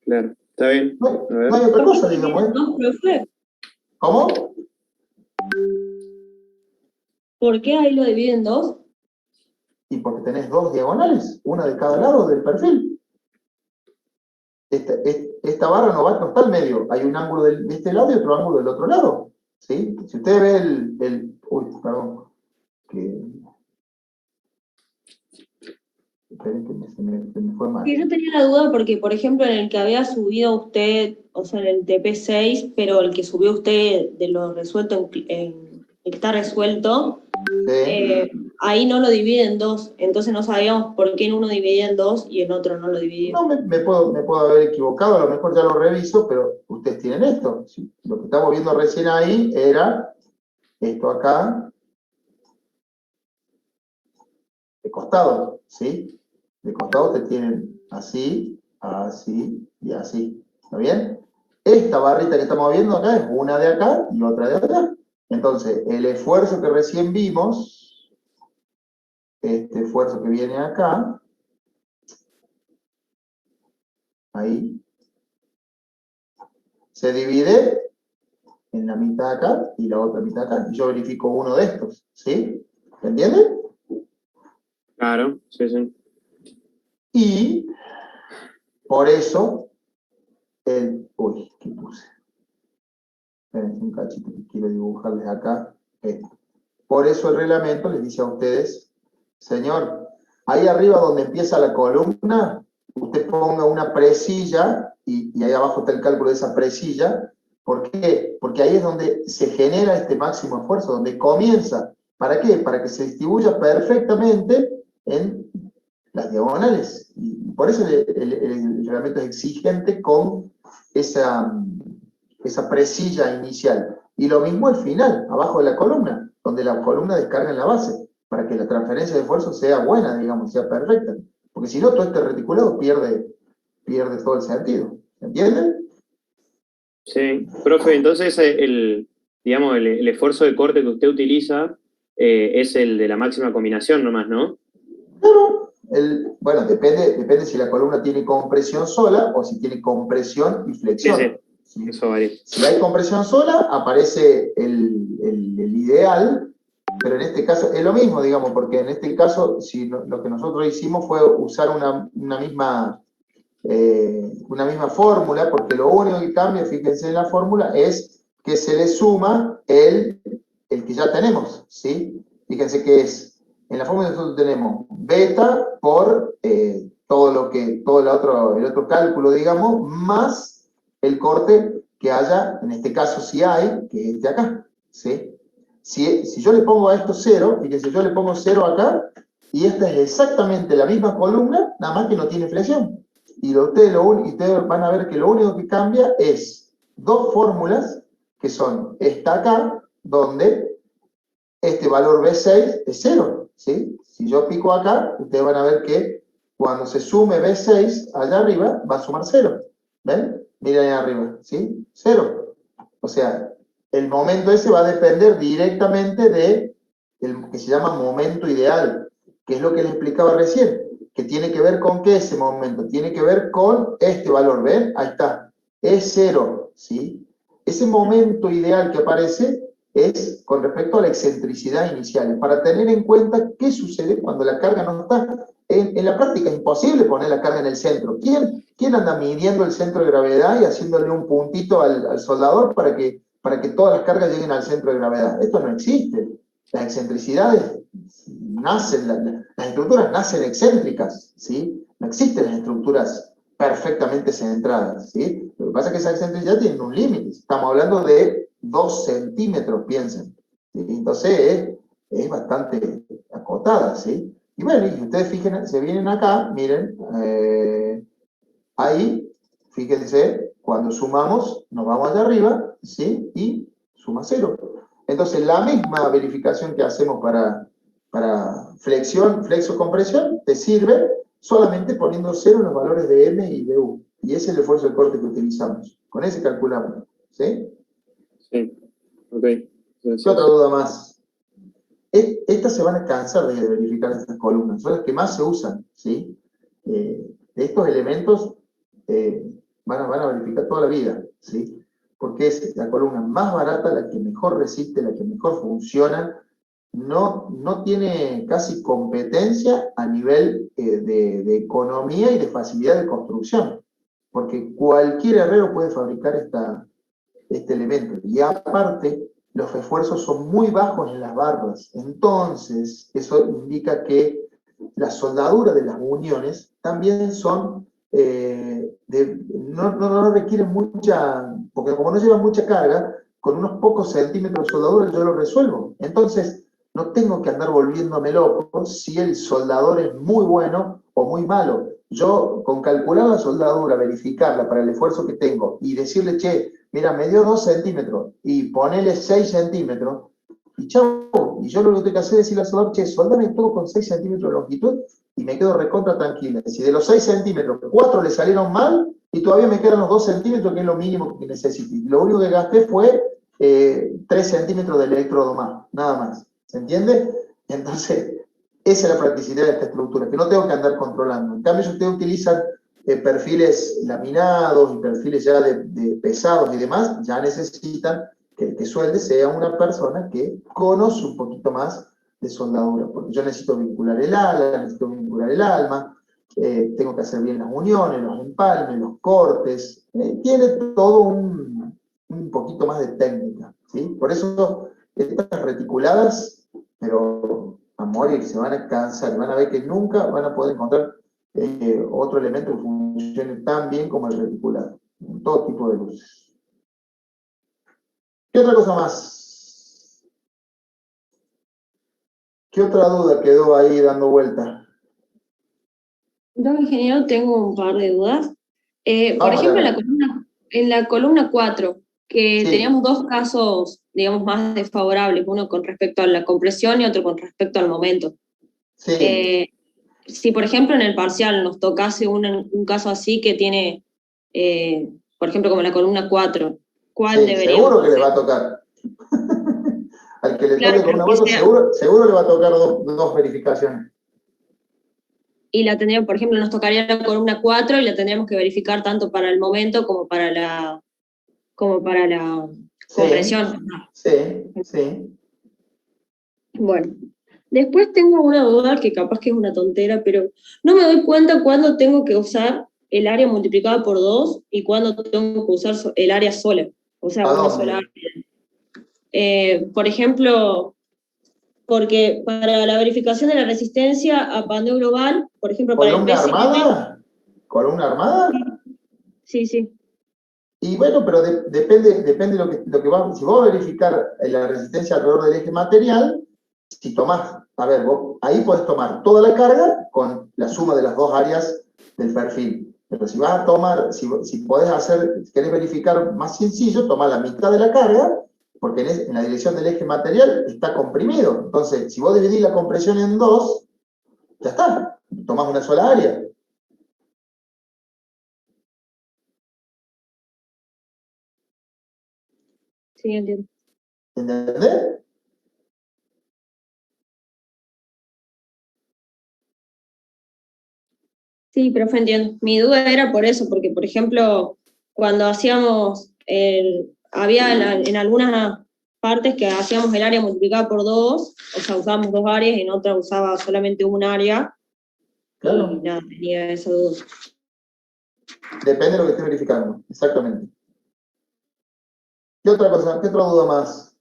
Claro, está bien. No hay otra cosa, digamos, ¿eh? ¿No, profe? ¿Cómo? ¿Por qué ahí lo dividen en 2? Y porque tenés 2 diagonales, una de cada lado del perfil. Esta barra no está al medio, hay un ángulo de este lado y otro ángulo del otro lado, ¿sí? Si usted ve uy, perdón, esperen que se me fue mal. Sí, yo tenía la duda porque, por ejemplo, en el que había subido usted, o sea, en el TP6, pero el que subió usted de lo resuelto en el que está resuelto, Sí. ahí no lo divide en 2, entonces no sabíamos por qué en uno dividía en 2 y en otro no lo dividía. No, me puedo haber equivocado, a lo mejor ya lo reviso, pero ustedes tienen esto. ¿Sí? Lo que estamos viendo recién ahí era esto acá, de costado, ¿sí? De costado te tienen así, así y así. ¿Está bien? Esta barrita que estamos viendo acá es una de acá y otra de acá. Entonces, el esfuerzo que recién vimos, este esfuerzo que viene acá, ahí, se divide en la mitad acá y la otra mitad acá. Y yo verifico uno de estos, ¿sí? ¿Se entiende? Claro, sí, sí. Y por eso, uy, ¿qué puse? Esperen un cachito que quiero dibujarles acá. Esto. Por eso el reglamento les dice a ustedes, señor, ahí arriba donde empieza la columna, usted ponga una presilla y ahí abajo está el cálculo de esa presilla. ¿Por qué? Porque ahí es donde se genera este máximo esfuerzo, donde comienza. ¿Para qué? Para que se distribuya perfectamente en las diagonales. Y por eso el reglamento es exigente con esa presilla inicial. Y lo mismo al final, abajo de la columna, donde la columna descarga en la base, para que la transferencia de esfuerzo sea buena, digamos, sea perfecta. Porque si no, todo este reticulado pierde todo el sentido. ¿Se entiende? Sí, profe, entonces digamos, el esfuerzo de corte que usted utiliza es el de la máxima combinación nomás, ¿no? Claro. Bueno, depende si la columna tiene compresión sola o si tiene compresión y flexión. Sí, sí. ¿Sí? Eso varía. Si hay compresión sola, aparece el ideal, Pero en este caso es lo mismo, digamos, porque en este caso, si lo que nosotros hicimos fue usar una misma fórmula, porque lo único que cambia, fíjense en la fórmula, es que se le suma el que ya tenemos, ¿sí? Fíjense que es, en la fórmula nosotros tenemos beta por todo el otro cálculo, digamos, más el corte que haya, en este caso si hay, que es de acá, ¿sí? Si yo le pongo a esto 0, fíjense, yo le pongo 0 acá, y esta es exactamente la misma columna, nada más que no tiene flexión. Y ustedes van a ver que lo único que cambia es dos fórmulas, que son esta acá, donde este valor B6 es 0, ¿sí? Si yo pico acá, ustedes van a ver que cuando se sume B6 allá arriba, va a sumar 0. ¿Ven? Miren ahí arriba, ¿sí? 0. O sea, el momento ese va a depender directamente de el que se llama momento ideal, que es lo que les explicaba recién, que tiene que ver con qué ese momento, tiene que ver con este valor, ¿ven? Ahí está, es 0, ¿sí? Ese momento ideal que aparece es con respecto a la excentricidad inicial, para tener en cuenta qué sucede cuando la carga no está. En la práctica es imposible poner la carga en el centro. ¿Quién anda midiendo el centro de gravedad y haciéndole un puntito al soldador para que todas las cargas lleguen al centro de gravedad? Esto no existe. Las excentricidades nacen, las estructuras nacen excéntricas, ¿sí? No existen las estructuras perfectamente centradas, ¿sí? Lo que pasa es que esa excentricidad tiene un límite. Estamos hablando de 2 centímetros, piensen. ¿Sí? Entonces es bastante acotada, ¿sí? Y bueno, y ustedes fíjense, se vienen acá, miren, ahí, fíjense, cuando sumamos, nos vamos allá arriba, ¿sí? Y suma 0. Entonces, la misma verificación que hacemos para flexo-compresión, te sirve solamente poniendo 0 en los valores de M y de U. Y ese es el esfuerzo de corte que utilizamos. Con ese calculamos, ¿sí? Sí, ok. ¿Qué otra duda más? Estas se van a cansar de verificar estas columnas, son las que más se usan, ¿sí? Estos elementos van a verificar toda la vida, ¿sí? Porque es la columna más barata, la que mejor resiste, la que mejor funciona, no tiene casi competencia a nivel de economía y de facilidad de construcción, porque cualquier herrero puede fabricar este elemento, y aparte los esfuerzos son muy bajos en las barras, entonces eso indica que la soldadura de las uniones también son, no requieren mucha, porque como no llevan mucha carga, con unos pocos centímetros de soldadura yo lo resuelvo, entonces no tengo que andar volviéndome loco si el soldador es muy bueno o muy malo. Yo, con calcular la soldadura, verificarla para el esfuerzo que tengo y decirle, che, mira, me dio 2 centímetros y ponele 6 centímetros, y chau, y yo lo que tengo que hacer es decirle al soldador, che, soldame todo con 6 centímetros de longitud y me quedo recontra tranquila. Si de los 6 centímetros, 4 le salieron mal y todavía me quedan los 2 centímetros, que es lo mínimo que necesito. Y lo único que gasté fue 3 centímetros de electrodo más, nada más. ¿Se entiende? Entonces, esa es la practicidad de esta estructura, que no tengo que andar controlando. En cambio, si ustedes utilizan perfiles laminados y perfiles ya de pesados y demás, ya necesitan que el que suelde sea una persona que conoce un poquito más de soldadura, porque yo necesito vincular el ala, necesito vincular el alma, tengo que hacer bien las uniones, los empalmes, los cortes, tiene todo un poquito más de técnica, ¿sí? Por eso estas reticuladas, pero a morir, se van a cansar, van a ver que nunca van a poder encontrar otro elemento que funcione tan bien como el reticulado, en todo tipo de luces. ¿Qué otra cosa más? ¿Qué otra duda quedó ahí dando vuelta? Yo, ingeniero, tengo un par de dudas. Por ejemplo, en la columna 4, que Sí. teníamos dos casos, digamos, más desfavorables, uno con respecto a la compresión y otro con respecto al momento. Sí. Si, por ejemplo, en el parcial nos tocase un caso así que tiene, por ejemplo, como la columna 4, ¿cuál Sí, deberíamos seguro que hacer? le va a tocar. Al que le Claro, toque con pero una que cosa, seguro le va a tocar dos verificaciones. Y la tendríamos, por ejemplo, nos tocaría la columna 4 y la tendríamos que verificar tanto para el momento como para la compresión. Sí. Bueno, después tengo una duda que capaz que es una tontera, pero no me doy cuenta cuándo tengo que usar el área multiplicada por 2 y cuándo tengo que usar el área sola. O sea, ¿A una dónde? sola área. Por ejemplo, porque para la verificación de la resistencia a pandeo global, por ejemplo, para el ¿Columna PCM, armada? ¿Columna armada? sí, sí. Y bueno, pero depende lo que va. Si vos vas a verificar la resistencia alrededor del eje material, si tomás, a ver, vos ahí podés tomar toda la carga con la suma de las dos áreas del perfil. Pero si vas a tomar, si podés hacer, si querés verificar más sencillo, tomá la mitad de la carga, porque en la dirección del eje material está comprimido. Entonces, si vos dividís la compresión en dos, ya está, tomás una sola área. Sí, entiendo. ¿Entendés? Sí, profe, entiendo. Mi duda era por eso, porque, por ejemplo, cuando hacíamos había en algunas partes que hacíamos el área multiplicada por 2, o sea, usábamos dos áreas, en otras usaba solamente un área, Claro. y nada, tenía esa duda. Depende de lo que estés verificando, exactamente. ¿Qué otra cosa? ¿Qué otra duda más?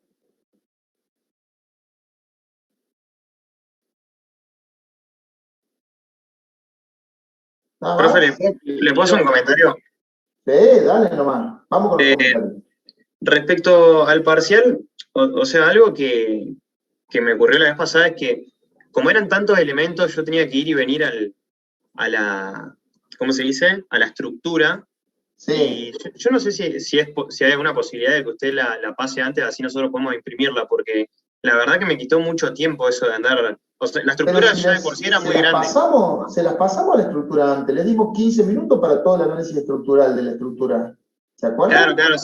¿Nada Profe, más? ¿le puedo hacer un comentario? Sí, dale nomás. Vamos con los comentarios. Respecto al parcial, o sea, algo que me ocurrió la vez pasada es que, como eran tantos elementos, yo tenía que ir y venir a la, ¿cómo se dice? A la estructura. Sí. Y yo no sé si hay alguna posibilidad de que usted la pase antes, así nosotros podemos imprimirla, porque la verdad que me quitó mucho tiempo eso de andar. O sea, la estructura Si ya de por sí era muy grande. se las pasamos a la estructura antes. Les dimos 15 minutos para todo el análisis estructural de la estructura. ¿Se acuerdan? Claro.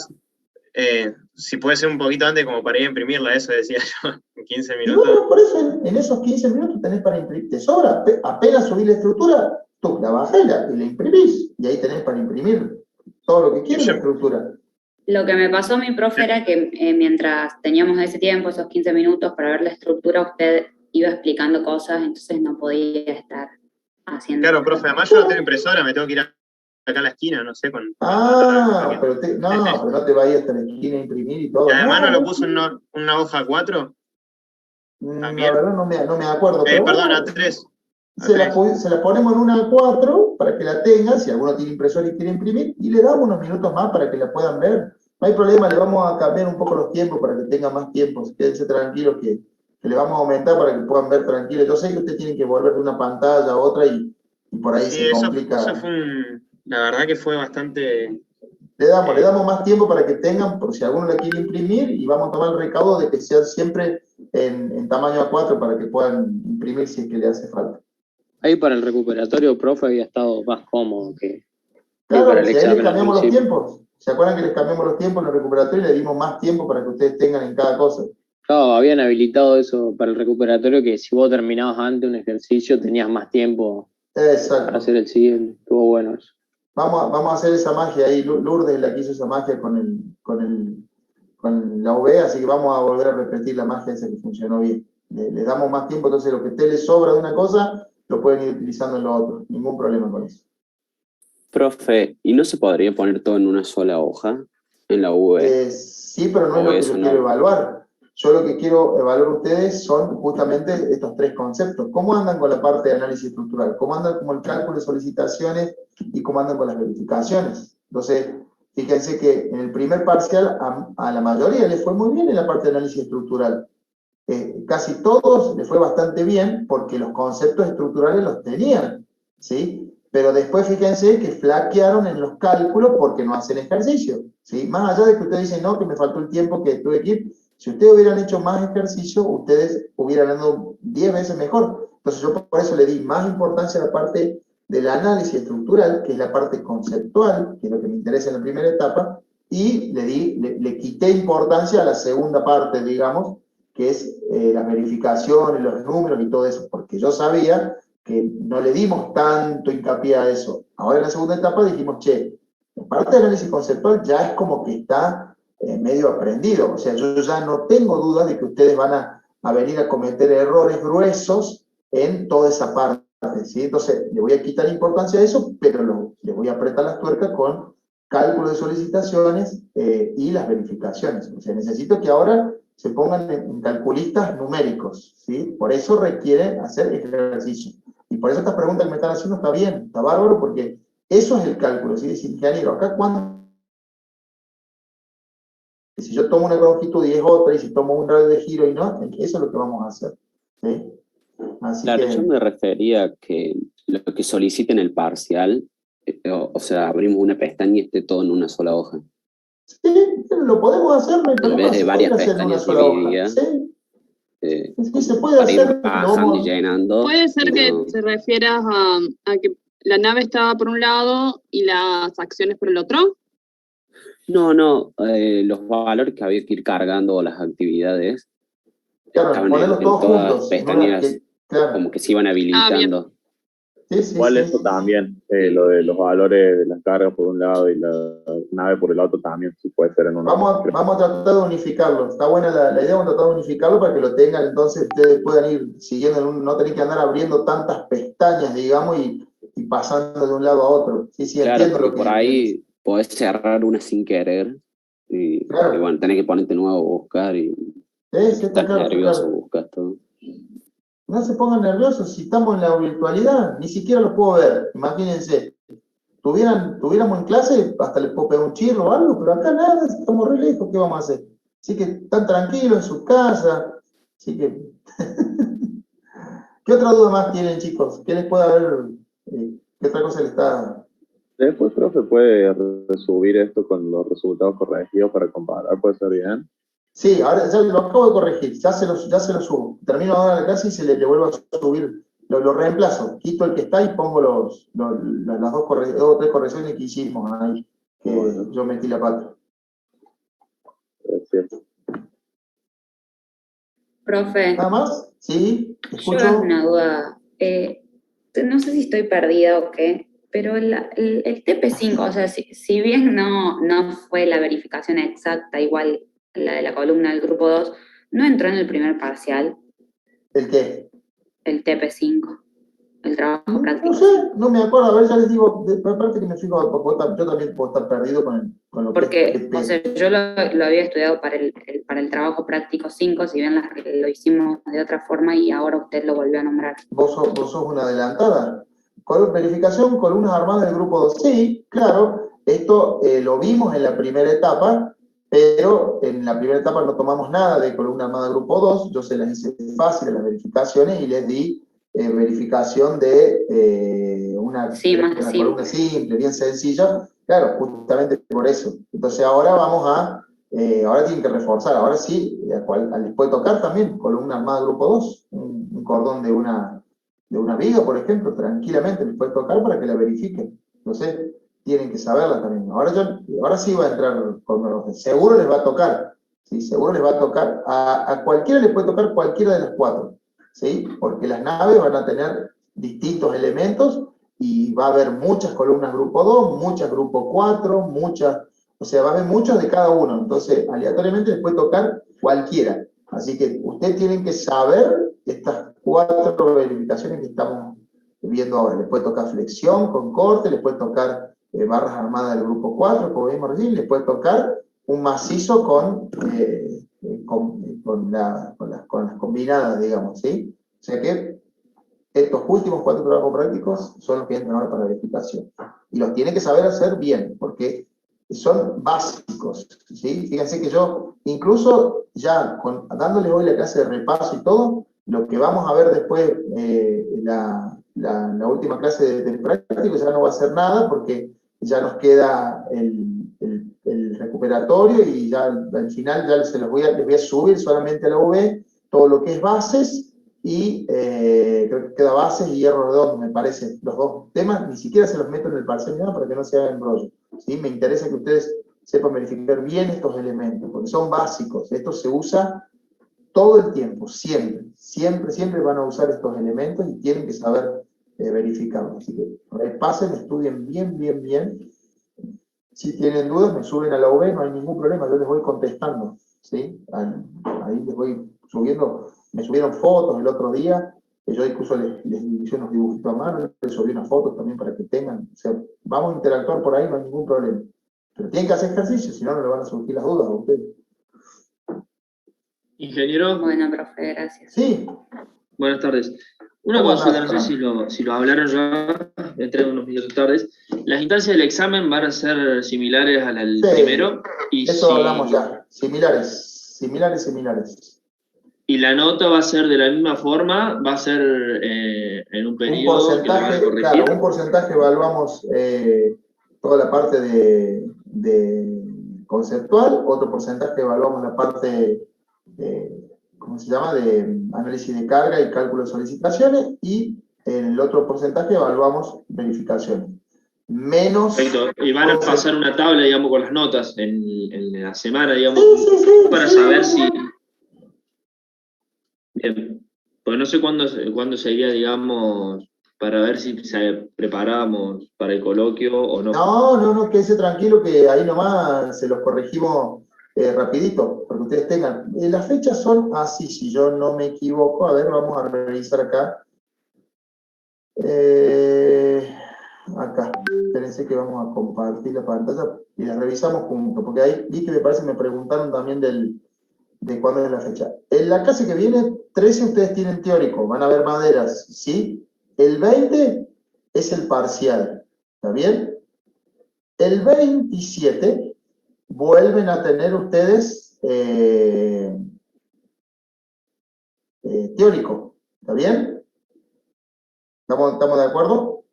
Si puede ser un poquito antes como para ir a imprimirla, eso decía yo, en 15 Y minutos. bueno, por eso en esos 15 minutos tenés para imprimir. Te sobra. Apenas subís la estructura, tú la bajás y la imprimís. Y ahí tenés para imprimir todo lo que quieras la estructura. Lo que me pasó a mi profe era que mientras teníamos ese tiempo, esos 15 minutos para ver la estructura, usted iba explicando cosas, entonces no podía estar haciendo. Claro, profe, además yo no tengo impresora, me tengo que ir acá a la esquina, no sé, con. Pero no te vayas hasta la esquina a imprimir y todo. Y además no lo No, puso en una hoja A4. la verdad no me acuerdo. Pero Perdón, bueno, A3. se la ponemos en una A4 para que la tengan, si alguno tiene impresora y quiere imprimir, y le damos unos minutos más para que la puedan ver. No hay problema, le vamos a cambiar un poco los tiempos para que tengan más tiempo. Quédense tranquilos que le vamos a aumentar para que puedan ver tranquilos. Yo sé que ustedes tienen que volver de una pantalla a otra y por ahí se complica. Eso fue la verdad que fue bastante. Le damos más tiempo para que tengan, por si alguno la quiere imprimir, y vamos a tomar el recaudo de que sea siempre en tamaño A4 para que puedan imprimir si es que le hace falta. Ahí para el recuperatorio, profe, había estado más cómodo que Claro, para el si ahí les examen al cambiamos los principio. tiempos. ¿Se acuerdan que les cambiamos los tiempos en el recuperatorio y le dimos más tiempo para que ustedes tengan en cada cosa? Claro, habían habilitado eso para el recuperatorio, que si vos terminabas antes un ejercicio tenías más tiempo para hacer el siguiente. Estuvo bueno eso. Vamos a hacer esa magia ahí. Lourdes la que hizo esa magia con la UV, así que vamos a volver a repetir la magia esa que funcionó bien. Le damos más tiempo, entonces lo que a usted les sobra de una cosa, lo pueden ir utilizando en lo otro. Ningún problema con eso. Profe, ¿y no se podría poner todo en una sola hoja en la UV? Sí, pero no es lo que yo quiero evaluar. Yo lo que quiero evaluar ustedes son justamente estos tres conceptos. ¿Cómo andan con la parte de análisis estructural? ¿Cómo andan con el cálculo de solicitaciones? ¿Y cómo andan con las verificaciones? Entonces, fíjense que en el primer parcial a la mayoría les fue muy bien en la parte de análisis estructural. Casi todos les fue bastante bien porque los conceptos estructurales los tenían, ¿sí? Pero después fíjense que flaquearon en los cálculos porque no hacen ejercicio, ¿sí? Más allá de que ustedes dicen, no, que me faltó el tiempo que tuve que ir, si ustedes hubieran hecho más ejercicio, ustedes hubieran andado 10 veces mejor. Entonces yo por eso le di más importancia a la parte del análisis estructural, que es la parte conceptual, que es lo que me interesa en la primera etapa, y le quité importancia a la segunda parte, digamos, que es la verificación y los números y todo eso, porque yo sabía que no le dimos tanto hincapié a eso. Ahora en la segunda etapa dijimos, che, la parte de análisis conceptual ya es como que está medio aprendido, o sea, yo ya no tengo duda de que ustedes van a a venir a cometer errores gruesos en toda esa parte, ¿sí? Entonces, le voy a quitar importancia a eso, pero le voy a apretar las tuercas con cálculo de solicitaciones y las verificaciones. O sea, necesito que ahora se pongan en calculistas numéricos, ¿sí? Por eso requiere hacer ejercicio. Y por eso esta pregunta que me están haciendo está bien, está bárbaro, porque eso es el cálculo, ¿sí? Es ingeniero. Acá cuando... Si yo tomo una longitud y es otra, y si tomo un radio de giro y no, eso es lo que vamos a hacer, ¿sí? Así claro, que... yo me refería a que lo que soliciten el parcial, o sea, abrimos una pestaña y esté todo en una sola hoja. Sí, lo podemos hacer, no hay En problema, vez de se varias puede hacer en una pestañas sola hoja. divididas. Sí, sí, se puede para ir hacer. bajando y llenando. Puede ser que no. te refieras a que la nave estaba por un lado y las acciones por el otro. No, los valores que había que ir cargando, las actividades, claro, estaban ponerlos en todos todas juntos, pestañas, claro. como que se iban habilitando. Sí, Igual eso también, lo de los valores de las cargas por un lado y la nave por el otro también sí puede ser en una. Vamos a tratar de unificarlo. Está buena la idea, vamos a tratar de unificarlo para que lo tengan, entonces ustedes puedan ir siguiendo, no tener que andar abriendo tantas pestañas, digamos, y pasando de un lado a otro. Sí, claro, entiendo porque lo que por ahí podés cerrar una sin querer y bueno, tenés que ponerte nuevo a buscar y estás nervioso, buscas todo. No se pongan nerviosos, si estamos en la virtualidad, ni siquiera lo puedo ver, imagínense. Tuviéramos en clase, hasta les puedo pegar un chirro o algo, pero acá nada, estamos re lejos, ¿qué vamos a hacer? Así que están tranquilos en su casa, así que... ¿Qué otra duda más tienen, chicos? ¿Qué les puede haber, qué otra cosa les está...? Después, profe, puede resubir esto con los resultados corregidos para comparar, ¿puede ser bien? Sí, ahora ya lo acabo de corregir, ya se lo subo. Termino ahora la clase y se le vuelvo a subir, lo reemplazo, quito el que está y pongo las dos o tres correcciones que hicimos ahí, que yo metí la pata. Gracias. Profe. ¿Nada más? Sí, escucho. Yo tengo una duda, no sé si estoy perdida o qué, pero el TP5, o sea, si bien no fue la verificación exacta, igual la de la columna del grupo 2, ¿no entró en el primer parcial? ¿El qué? El TP5, el trabajo práctico. No sé, no me acuerdo, a ver, ya les digo, aparte que me fijo, yo también puedo estar perdido con lo porque, que es TP. o sea, yo lo había estudiado para el trabajo práctico 5, si bien lo hicimos de otra forma y ahora usted lo volvió a nombrar. Vos sos una adelantada. Verificación, columnas armadas del grupo 2. Sí, claro, esto lo vimos en la primera etapa, pero en la primera etapa no tomamos nada de columna armada del grupo 2, yo se las hice fáciles las verificaciones y les di verificación de una columna simple, bien sencilla, claro, justamente por eso. Entonces ahora vamos ahora tienen que reforzar, ahora sí, les puede tocar también columna armada del grupo 2, un cordón de una viga, por ejemplo, tranquilamente les puede tocar para que la verifiquen. Entonces, tienen que saberla también. Ahora sí va a entrar seguro les va a tocar, ¿sí? Seguro les va a tocar, a cualquiera le puede tocar cualquiera de las cuatro, ¿sí? Porque las naves van a tener distintos elementos y va a haber muchas columnas grupo 2, muchas grupo 4, o sea, va a haber muchos de cada uno. Entonces, aleatoriamente les puede tocar cualquiera. Así que ustedes tienen que saber estas 4 verificaciones que estamos viendo ahora. Les puede tocar flexión con corte, les puede tocar barras armadas del grupo 4, como vimos recién, les puede tocar un macizo con las combinadas, digamos, ¿sí? O sea que estos últimos 4 trabajos prácticos son los que entran ahora para verificación. Y los tienen que saber hacer bien, porque son básicos, ¿sí? Fíjense que yo, incluso ya dándoles hoy la clase de repaso y todo, lo que vamos a ver después, la última clase de práctico, ya no va a ser nada, porque ya nos queda el recuperatorio y ya al final ya les voy a subir solamente a la UV todo lo que es bases, y creo que queda bases y hierro redondo, me parece, los dos temas, ni siquiera se los meto en el parcial nada para que no se haga embrollo, ¿sí? Me interesa que ustedes sepan verificar bien estos elementos, porque son básicos, esto se usa todo el tiempo, siempre van a usar estos elementos y tienen que saber verificarlos, así que repasen, estudien bien, si tienen dudas me suben a la UV, no hay ningún problema, yo les voy contestando, ¿sí? Ahí les voy subiendo me subieron fotos el otro día, que yo incluso les hice unos dibujitos a mano, les subí unas fotos también para que tengan, o sea, vamos a interactuar por ahí, no hay ningún problema. Pero tienen que hacer ejercicio, si no, no le van a surgir las dudas a ustedes. Ingeniero. Bueno, profe, gracias. Sí. Buenas tardes. Una consulta, no sé si lo hablaron ya, entre unos minutos tardes. ¿Las instancias del examen van a ser similares a la del primero? Y eso hablamos ya. Similares. ¿Y la nota va a ser de la misma forma? ¿Va a ser en un periodo? Un porcentaje, claro, un porcentaje evaluamos toda la parte de conceptual, otro porcentaje evaluamos la parte ¿cómo se llama?, de análisis de carga y cálculo de solicitaciones, y en el otro porcentaje evaluamos verificaciones. Menos... Perfecto. Y van a pasar una tabla, digamos, con las notas en la semana, digamos, para saber si... Bien. Pues no sé cuándo sería, digamos, para ver si preparábamos para el coloquio o no. No, quédese tranquilo que ahí nomás se los corregimos rapidito, porque ustedes tengan. Las fechas son así, si yo no me equivoco. A ver, vamos a revisar acá. Acá, espérense que vamos a compartir la pantalla y la revisamos juntos, porque ahí vi que me parece me preguntaron también de cuándo es la fecha. En la clase que viene, 13 ustedes tienen teórico, van a ver maderas, ¿sí? El 20 es el parcial, ¿está bien? El 27 vuelven a tener ustedes teórico, ¿está bien? ¿Estamos de acuerdo?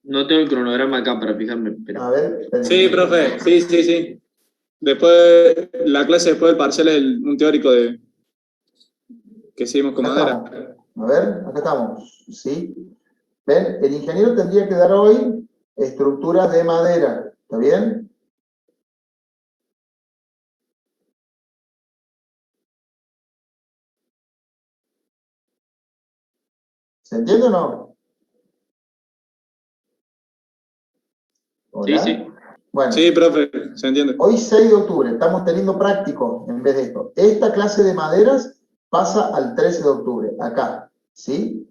No tengo el cronograma acá para fijarme. Pero... A ver. Sí, profe, sí. Después, la clase después del parcial es un teórico que seguimos con madera. A ver, acá estamos, ¿sí? ¿Ven? El ingeniero tendría que dar hoy estructuras de madera, ¿está bien? ¿Se entiende o no? ¿Hola? Sí. Bueno, sí, profe, se entiende. Hoy 6 de octubre, estamos teniendo práctico en vez de esto. Esta clase de maderas pasa al 13 de octubre, acá, ¿sí?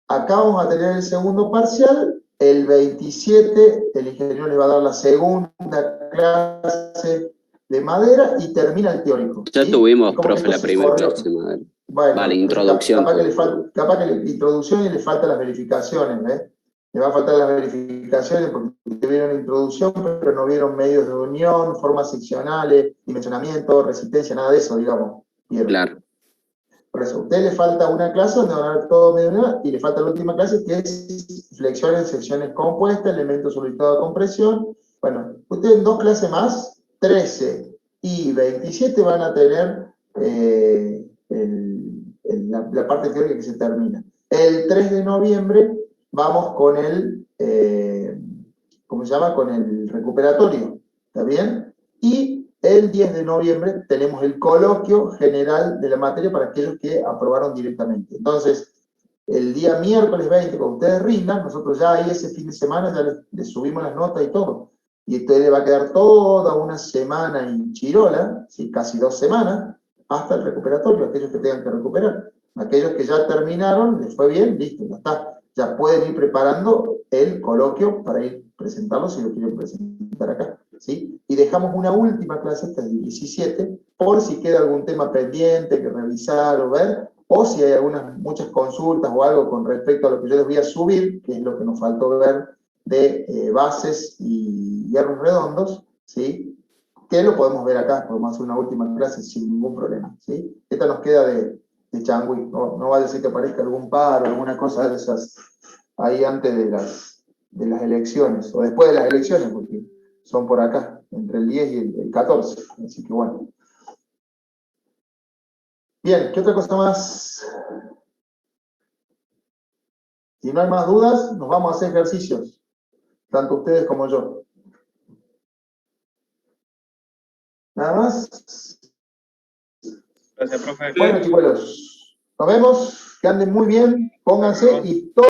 Acá vamos a tener el segundo parcial, el 27, el ingeniero les va a dar la segunda clase de madera y termina el teórico. Ya ¿sí? tuvimos, profe, la primera clase de madera. Bueno, vale, introducción. Capaz que la introducción y le faltan las verificaciones, ¿eh? Le va a faltar las verificaciones porque vieron introducción, pero no vieron medios de unión, formas seccionales, dimensionamiento, resistencia, nada de eso, digamos. ¿Vieron? Claro. Por eso, a usted le falta una clase donde van a ver todo medio de unidad, y le falta la última clase que es flexiones en secciones compuestas, elementos solicitados de compresión. Bueno, ustedes en 2 clases más, 13 y 27 van a tener la parte teórica que se termina. El 3 de noviembre vamos con el, ¿cómo se llama? Con el recuperatorio, ¿está bien? Y el 10 de noviembre tenemos el coloquio general de la materia para aquellos que aprobaron directamente. Entonces, el día miércoles 20, cuando ustedes rindan, nosotros ya ahí ese fin de semana ya les subimos las notas y todo. Y entonces le va a quedar toda una semana en Chirola, ¿sí? Casi 2 semanas, hasta el recuperatorio, aquellos que tengan que recuperar. Aquellos que ya terminaron, les fue bien, listo, ya está. Ya pueden ir preparando el coloquio para ir presentarlo si lo quieren presentar acá, ¿sí? Y dejamos una última clase, esta es el 17, por si queda algún tema pendiente que revisar o ver, o si hay muchas consultas o algo con respecto a lo que yo les voy a subir, que es lo que nos faltó ver de bases y hierros redondos, ¿sí? Que lo podemos ver acá, podemos hacer una última clase sin ningún problema, ¿sí? Esta nos queda de changüí, no vaya a ser que aparezca algún paro, alguna cosa de esas ahí antes de las elecciones, o después de las elecciones, porque son por acá, entre el 10 y el 14, así que bueno. Bien, ¿qué otra cosa más? Si no hay más dudas, nos vamos a hacer ejercicios, tanto ustedes como yo. ¿Nada más? Gracias, profe. Bueno, chicos, nos vemos, que anden muy bien, pónganse y todo.